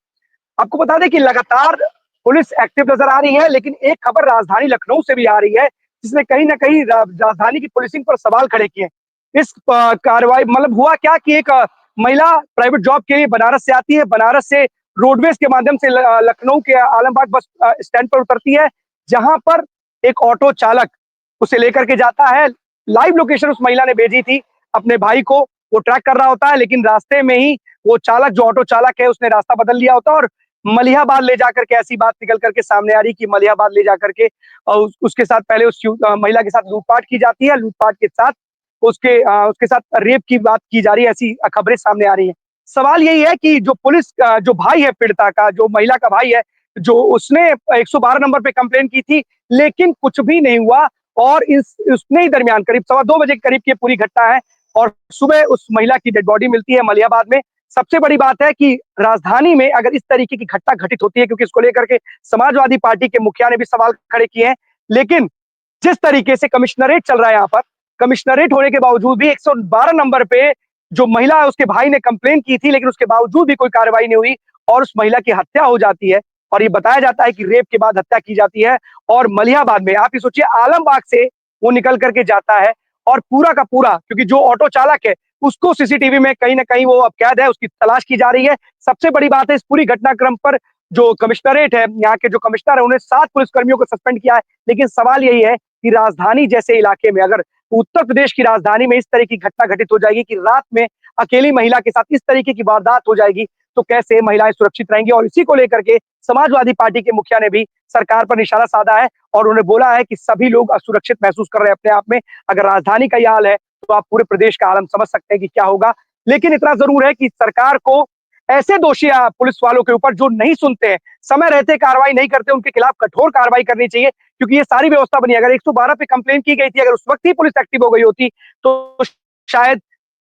आपको बता दें कि लगातार पुलिस एक्टिव नजर आ रही है, लेकिन एक खबर राजधानी लखनऊ से भी आ रही है जिसने कहीं ना कहीं राजधानी की पुलिसिंग पर सवाल खड़े किए। इस कार्रवाई मतलब हुआ क्या कि एक महिला प्राइवेट जॉब के लिए बनारस से आती है, बनारस से रोडवेज के माध्यम से लखनऊ के आलमबाग बस स्टैंड पर उतरती है, जहां पर एक ऑटो चालक उसे लेकर के जाता है। लाइव लोकेशन उस महिला ने भेजी थी अपने भाई को, वो ट्रैक कर रहा होता है, लेकिन रास्ते में ही वो चालक जो ऑटो चालक है उसने रास्ता बदल लिया होता है और मलिहाबाद ले जाकर के ऐसी बात निकल करके सामने आ रही कि मलिहाबाद ले जाकर के उसके साथ पहले उस महिला के साथ लूटपाट की जाती है, लूटपाट के साथ उसके साथ रेप की बात की जा रही है, ऐसी खबरें सामने आ रही है। सवाल यही है कि जो पुलिस जो भाई है पीड़िता का, जो महिला का भाई है, जो उसने 112 नंबर पे कंप्लेन की थी, लेकिन कुछ भी नहीं हुआ और उसने ही दरमियान करीब 2:15 बजे के करीब की पूरी घटना है और सुबह उस महिला की डेड बॉडी मिलती है मलिहाबाद में। सबसे बड़ी बात है कि राजधानी में अगर इस तरीके की घटना घटित होती है, क्योंकि इसको लेकर के समाजवादी पार्टी के मुखिया ने भी सवाल खड़े किए हैं, लेकिन जिस तरीके से कमिश्नरेट चल रहा है यहाँ पर, कमिश्नरेट होने के बावजूद भी 112 नंबर पे जो महिला है उसके भाई ने कंप्लेन की थी, लेकिन उसके बावजूद भी कोई कार्रवाई नहीं हुई और उस महिला की हत्या हो जाती है और ये बताया जाता है कि रेप के बाद हत्या की जाती है। और मलिहाबाद में आप ये सोचिए, आलमबाग से वो निकल करके जाता है और पूरा का पूरा, क्योंकि जो ऑटो चालक है उसको सीसीटीवी में कहीं ना कहीं वो अब कैद है, उसकी तलाश की जा रही है। सबसे बड़ी बात है इस पूरी घटनाक्रम पर जो कमिश्नरेट है, यहाँ के जो कमिश्नर है, उन्हें 7 पुलिसकर्मियों को सस्पेंड किया है। लेकिन सवाल यही है कि राजधानी जैसे इलाके में, अगर उत्तर प्रदेश की राजधानी में इस तरह की घटना घटित हो जाएगी कि रात में अकेली महिला के साथ इस तरीके की वारदात हो जाएगी, तो कैसे महिलाएं सुरक्षित रहेंगी। और इसी को लेकर के समाजवादी पार्टी के मुखिया ने भी सरकार पर निशाना साधा है और उन्होंने बोला है कि सभी लोग असुरक्षित महसूस कर रहे हैं अपने आप में। अगर राजधानी का यह हाल है तो आप पूरे प्रदेश का हाल समझ सकते हैं कि क्या होगा। लेकिन इतना जरूर है कि सरकार को ऐसे दोषी पुलिस वालों के ऊपर जो नहीं सुनते हैं, समय रहते कार्रवाई नहीं करते, उनके खिलाफ कठोर कार्रवाई करनी चाहिए, क्योंकि ये सारी व्यवस्था बनी। अगर 112 पे कंप्लेन की गई थी, अगर उस वक्त ही पुलिस एक्टिव हो गई होती तो शायद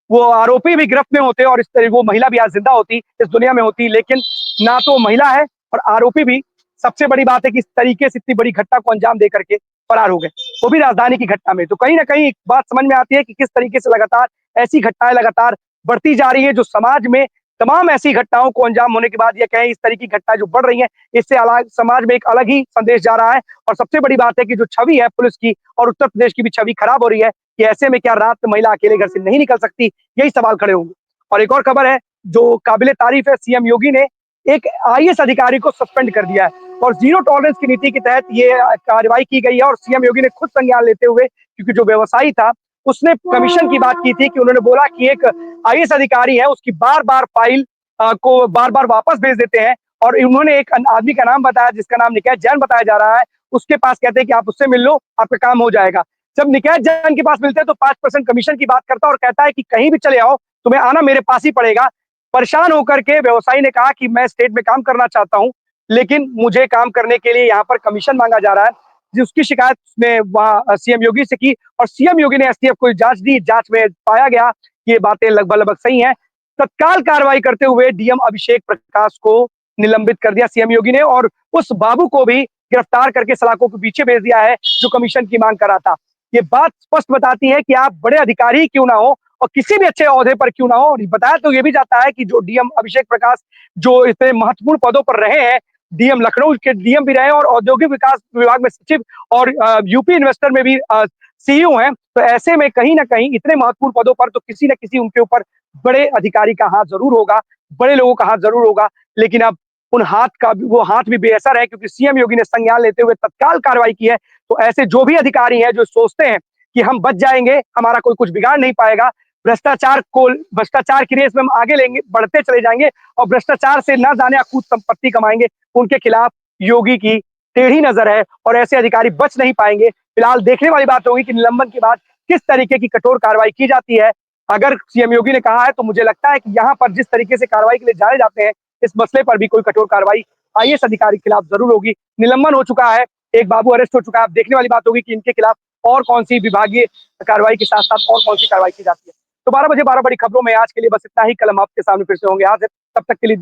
वो आरोपी भी गिरफ्त में होते और इस तरह वो महिला भी आज जिंदा होती, इस दुनिया में होती। लेकिन ना तो महिला है और आरोपी भी, सबसे बड़ी बात है कि इस तरीके से इतनी बड़ी घटना को अंजाम दे करके फरार हो गए, वो भी राजधानी की घटना में। तो कहीं ना कहीं एक बात समझ में आती है कि किस तरीके से लगातार ऐसी घटनाएं लगातार बढ़ती जा रही है, जो समाज में तमाम ऐसी घटनाओं को अंजाम होने के बाद, या कहें इस तरह की घटनाएं जो बढ़ रही हैं, इससे अलग समाज में एक अलग ही संदेश जा रहा है। और सबसे बड़ी बात है कि जो छवि है पुलिस की और उत्तर प्रदेश की भी छवि खराब हो रही है कि ऐसे में क्या रात में महिला अकेले घर से नहीं निकल सकती, यही सवाल खड़े होंगे। और एक और खबर है जो काबिले तारीफ है, सीएम योगी ने एक आईएएस अधिकारी को सस्पेंड कर दिया है और जीरो टॉलरेंस की नीति के तहत ये कार्रवाई की गई है। और सीएम योगी ने खुद संज्ञान लेते हुए, क्योंकि जो व्यवसायी था उसने कमीशन की बात की थी, कि उन्होंने बोला कि एक आईएएस अधिकारी है उसकी बार बार फाइल को बार बार वापस भेज देते हैं, और उन्होंने एक आदमी का नाम बताया जिसका नाम निकेत जैन बताया जा रहा है, उसके पास कहते हैं कि आप उससे मिल लो, आपका काम हो जाएगा। जब निकेत जैन के पास मिलते हैं तो 5% कमीशन की बात करता है और कहता है कि कहीं भी चले आओ, तुम्हें आना मेरे पास ही पड़ेगा। परेशान होकर के व्यवसायी ने कहा कि मैं स्टेट में काम करना चाहता हूं, लेकिन मुझे काम करने के लिए यहाँ पर कमीशन मांगा जा रहा है। जिसकी शिकायत ने वहां सीएम योगी से की और सीएम योगी ने एसटीएफ को जांच दी। जांच में पाया गया कि ये बातें लगभग सही हैं। तत्काल कार्रवाई करते हुए डीएम अभिषेक प्रकाश को निलंबित कर दिया सीएम योगी ने, और उस बाबू को भी गिरफ्तार करके सलाखों के पीछे भेज दिया है जो कमीशन की मांग कर रहा था। ये बात स्पष्ट बताती है कि आप बड़े अधिकारी क्यों ना हो और किसी भी अच्छे ओहदे पर क्यों ना हो। और बताया तो ये भी जाता है कि जो डीएम अभिषेक प्रकाश जो इतने महत्वपूर्ण पदों पर रहे हैं, डीएम लखनऊ के डीएम भी रहे और औद्योगिक विकास विभाग में सचिव और यूपी इन्वेस्टर में भी सीईओ हैं, तो ऐसे में कहीं ना कहीं इतने महत्वपूर्ण पदों पर तो किसी न किसी उनके ऊपर बड़े अधिकारी का हाथ जरूर होगा, बड़े लोगों का हाथ जरूर होगा। लेकिन अब उन हाथ का वो हाथ भी बेअसर है, क्योंकि सीएम योगी ने संज्ञान लेते हुए तत्काल कार्रवाई की है। तो ऐसे जो भी अधिकारी हैं जो सोचते हैं कि हम बच जाएंगे, हमारा कोई कुछ बिगाड़ नहीं पाएगा, भ्रष्टाचार की रेस में हम आगे लेंगे, बढ़ते चले जाएंगे और भ्रष्टाचार से न जाने अकूत संपत्ति कमाएंगे, उनके खिलाफ योगी की टेढ़ी नजर है और ऐसे अधिकारी बच नहीं पाएंगे। फिलहाल देखने वाली बात होगी कि निलंबन के बाद किस तरीके की कठोर कार्रवाई की जाती है। अगर सीएम योगी ने कहा है तो मुझे लगता है कि यहाँ पर जिस तरीके से कार्रवाई के लिए जाने जाते हैं, इस मसले पर भी कोई कठोर कार्रवाई आईएएस अधिकारी के खिलाफ जरूर होगी। निलंबन हो चुका है, एक बाबू अरेस्ट हो चुका है। अब देखने वाली बात होगी कि इनके खिलाफ और कौन सी विभागीय कार्रवाई के साथ साथ और कौन सी कार्रवाई की जाती है। तो 12 बजे 12 बड़ी खबरों में आज के लिए बस इतना ही। कल हम आपके सामने फिर से होंगे। आज तब तक के लिए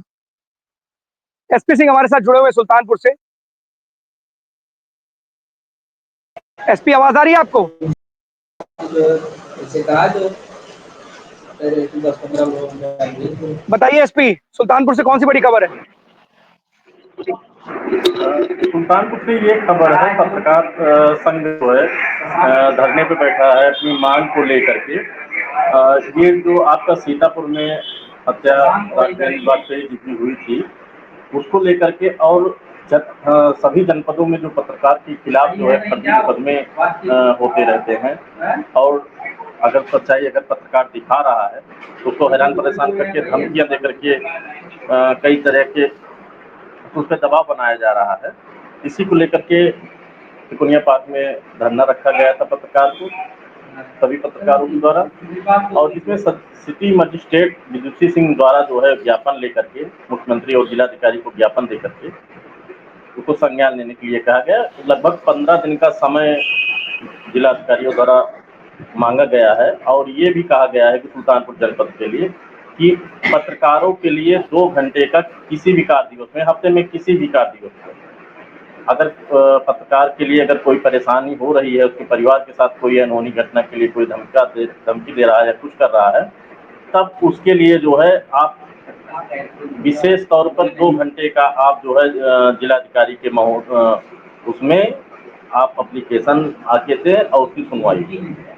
एसपी सिंह हमारे साथ जुड़े हुए सुल्तानपुर से। एसपी आवाज आ रही है आपको? बताइए एसपी, सुल्तानपुर से कौन सी बड़ी खबर है? सुल्तानपुर से ये खबर है, पत्रकार संघ जो है धरने पे बैठा है अपनी मांग को लेकर के। ये जो आपका सीतापुर में हत्या वाजपेयी जी की हुई थी, उसको लेकर के और सभी जनपदों में जो पत्रकार के खिलाफ जो है फर्जी मुकदमे होते रहते हैं, और अगर सच्चाई अगर पत्रकार दिखा रहा है तो उसको हैरान परेशान करके धमकियां दे करके कई तरह के उस पर दबाव बनाया जा रहा है। इसी को लेकर के तिकोनिया पार्क में धरना रखा गया था पत्रकार को, सभी पत्रकारों के द्वारा, और जिसमें सिटी मजिस्ट्रेट विदुषी सिंह द्वारा जो है ज्ञापन लेकर के मुख्यमंत्री और जिलाधिकारी को ज्ञापन देकर के उसको संज्ञान लेने के लिए कहा गया। लगभग 15 दिन का समय जिलाधिकारियों द्वारा मांगा गया है, और ये भी कहा गया है कि सुल्तानपुर जनपद के लिए कि पत्रकारों के लिए 2 घंटे का किसी भी कार्य दिवस में, हफ्ते में किसी भी कार्य दिवस में, अगर पत्रकार के लिए अगर कोई परेशानी हो रही है, उसके परिवार के साथ कोई अनहोनी घटना के लिए कोई धमकी दे रहा है या कुछ कर रहा है, तब उसके लिए जो है आप विशेष तौर पर 2 घंटे का आप जो है जिलाधिकारी के उसमें आप एप्लीकेशन आके से और उसकी सुनवाई कीजिए।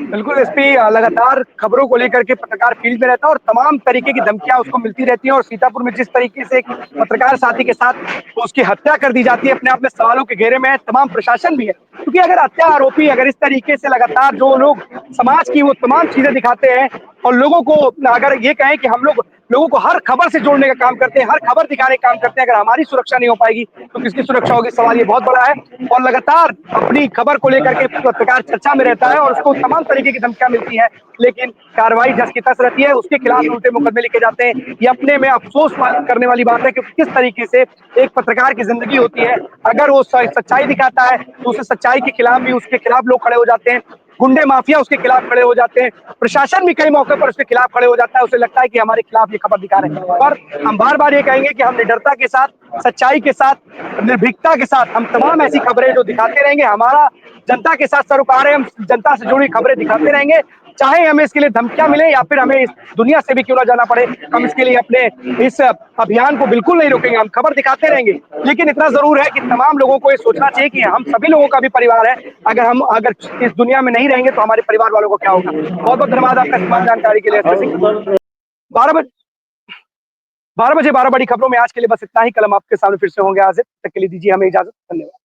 बिल्कुल एसपी लगातार खबरों को लेकर के पत्रकार फील्ड में रहता है और तमाम तरीके की धमकियां उसको मिलती रहती हैं, और सीतापुर में जिस तरीके से एक पत्रकार साथी के साथ उसकी हत्या कर दी जाती है, अपने आप में सवालों के घेरे में है। तमाम प्रशासन भी है, क्योंकि अगर हत्या आरोपी अगर इस तरीके से लगातार जो लोग समाज की वो तमाम चीजें दिखाते हैं और लोगों को अगर ये कहें कि हम लोगों को हर खबर से जोड़ने का काम करते हैं, हर खबर दिखाने का काम करते हैं, अगर हमारी सुरक्षा नहीं हो पाएगी तो किसकी सुरक्षा होगी? सवाल ये बहुत बड़ा है। और लगातार अपनी खबर को लेकर के पत्रकार चर्चा में रहता है और उसको तमाम तरीके की धमकियां मिलती हैं, लेकिन कार्रवाई जस की तस रहती है, उसके खिलाफ उल्टे मुकदमे लिखे जाते हैं। ये अपने में अफसोस करने वाली बात है कि किस तरीके से एक पत्रकार की जिंदगी होती है। अगर वो सच्चाई दिखाता है तो उसे सच्चाई के खिलाफ भी उसके खिलाफ लोग खड़े हो जाते हैं, गुंडे माफिया उसके खिलाफ खड़े हो जाते हैं, प्रशासन भी कई मौके पर उसके खिलाफ खड़े हो जाता है। उसे लगता है कि हमारे खिलाफ ये खबर दिखा रहे हैं, पर हम बार बार ये कहेंगे कि हम निडरता के साथ, सच्चाई के साथ, निर्भीकता के साथ हम तमाम ऐसी खबरें जो दिखाते रहेंगे। हमारा जनता के साथ सरोकार है, हम जनता से जुड़ी खबरें दिखाते रहेंगे, चाहे हमें इसके लिए धमकियां मिले या फिर हमें इस दुनिया से भी क्यों ना जाना पड़े। हम इसके लिए अपने इस अभियान को बिल्कुल नहीं रोकेंगे, हम खबर दिखाते रहेंगे। लेकिन इतना जरूर है कि तमाम लोगों को ये सोचना चाहिए कि हम सभी लोगों का भी परिवार है, अगर इस दुनिया में नहीं रहेंगे तो हमारे परिवार वालों को क्या होगा। बहुत बहुत धन्यवाद आपका तमाम जानकारी के लिए। 12 बजे 12 बड़ी खबरों में आज के लिए बस इतना ही। कल हम आपके सामने फिर से होंगे। आज तक के लिए दीजिए हमें इजाजत। धन्यवाद।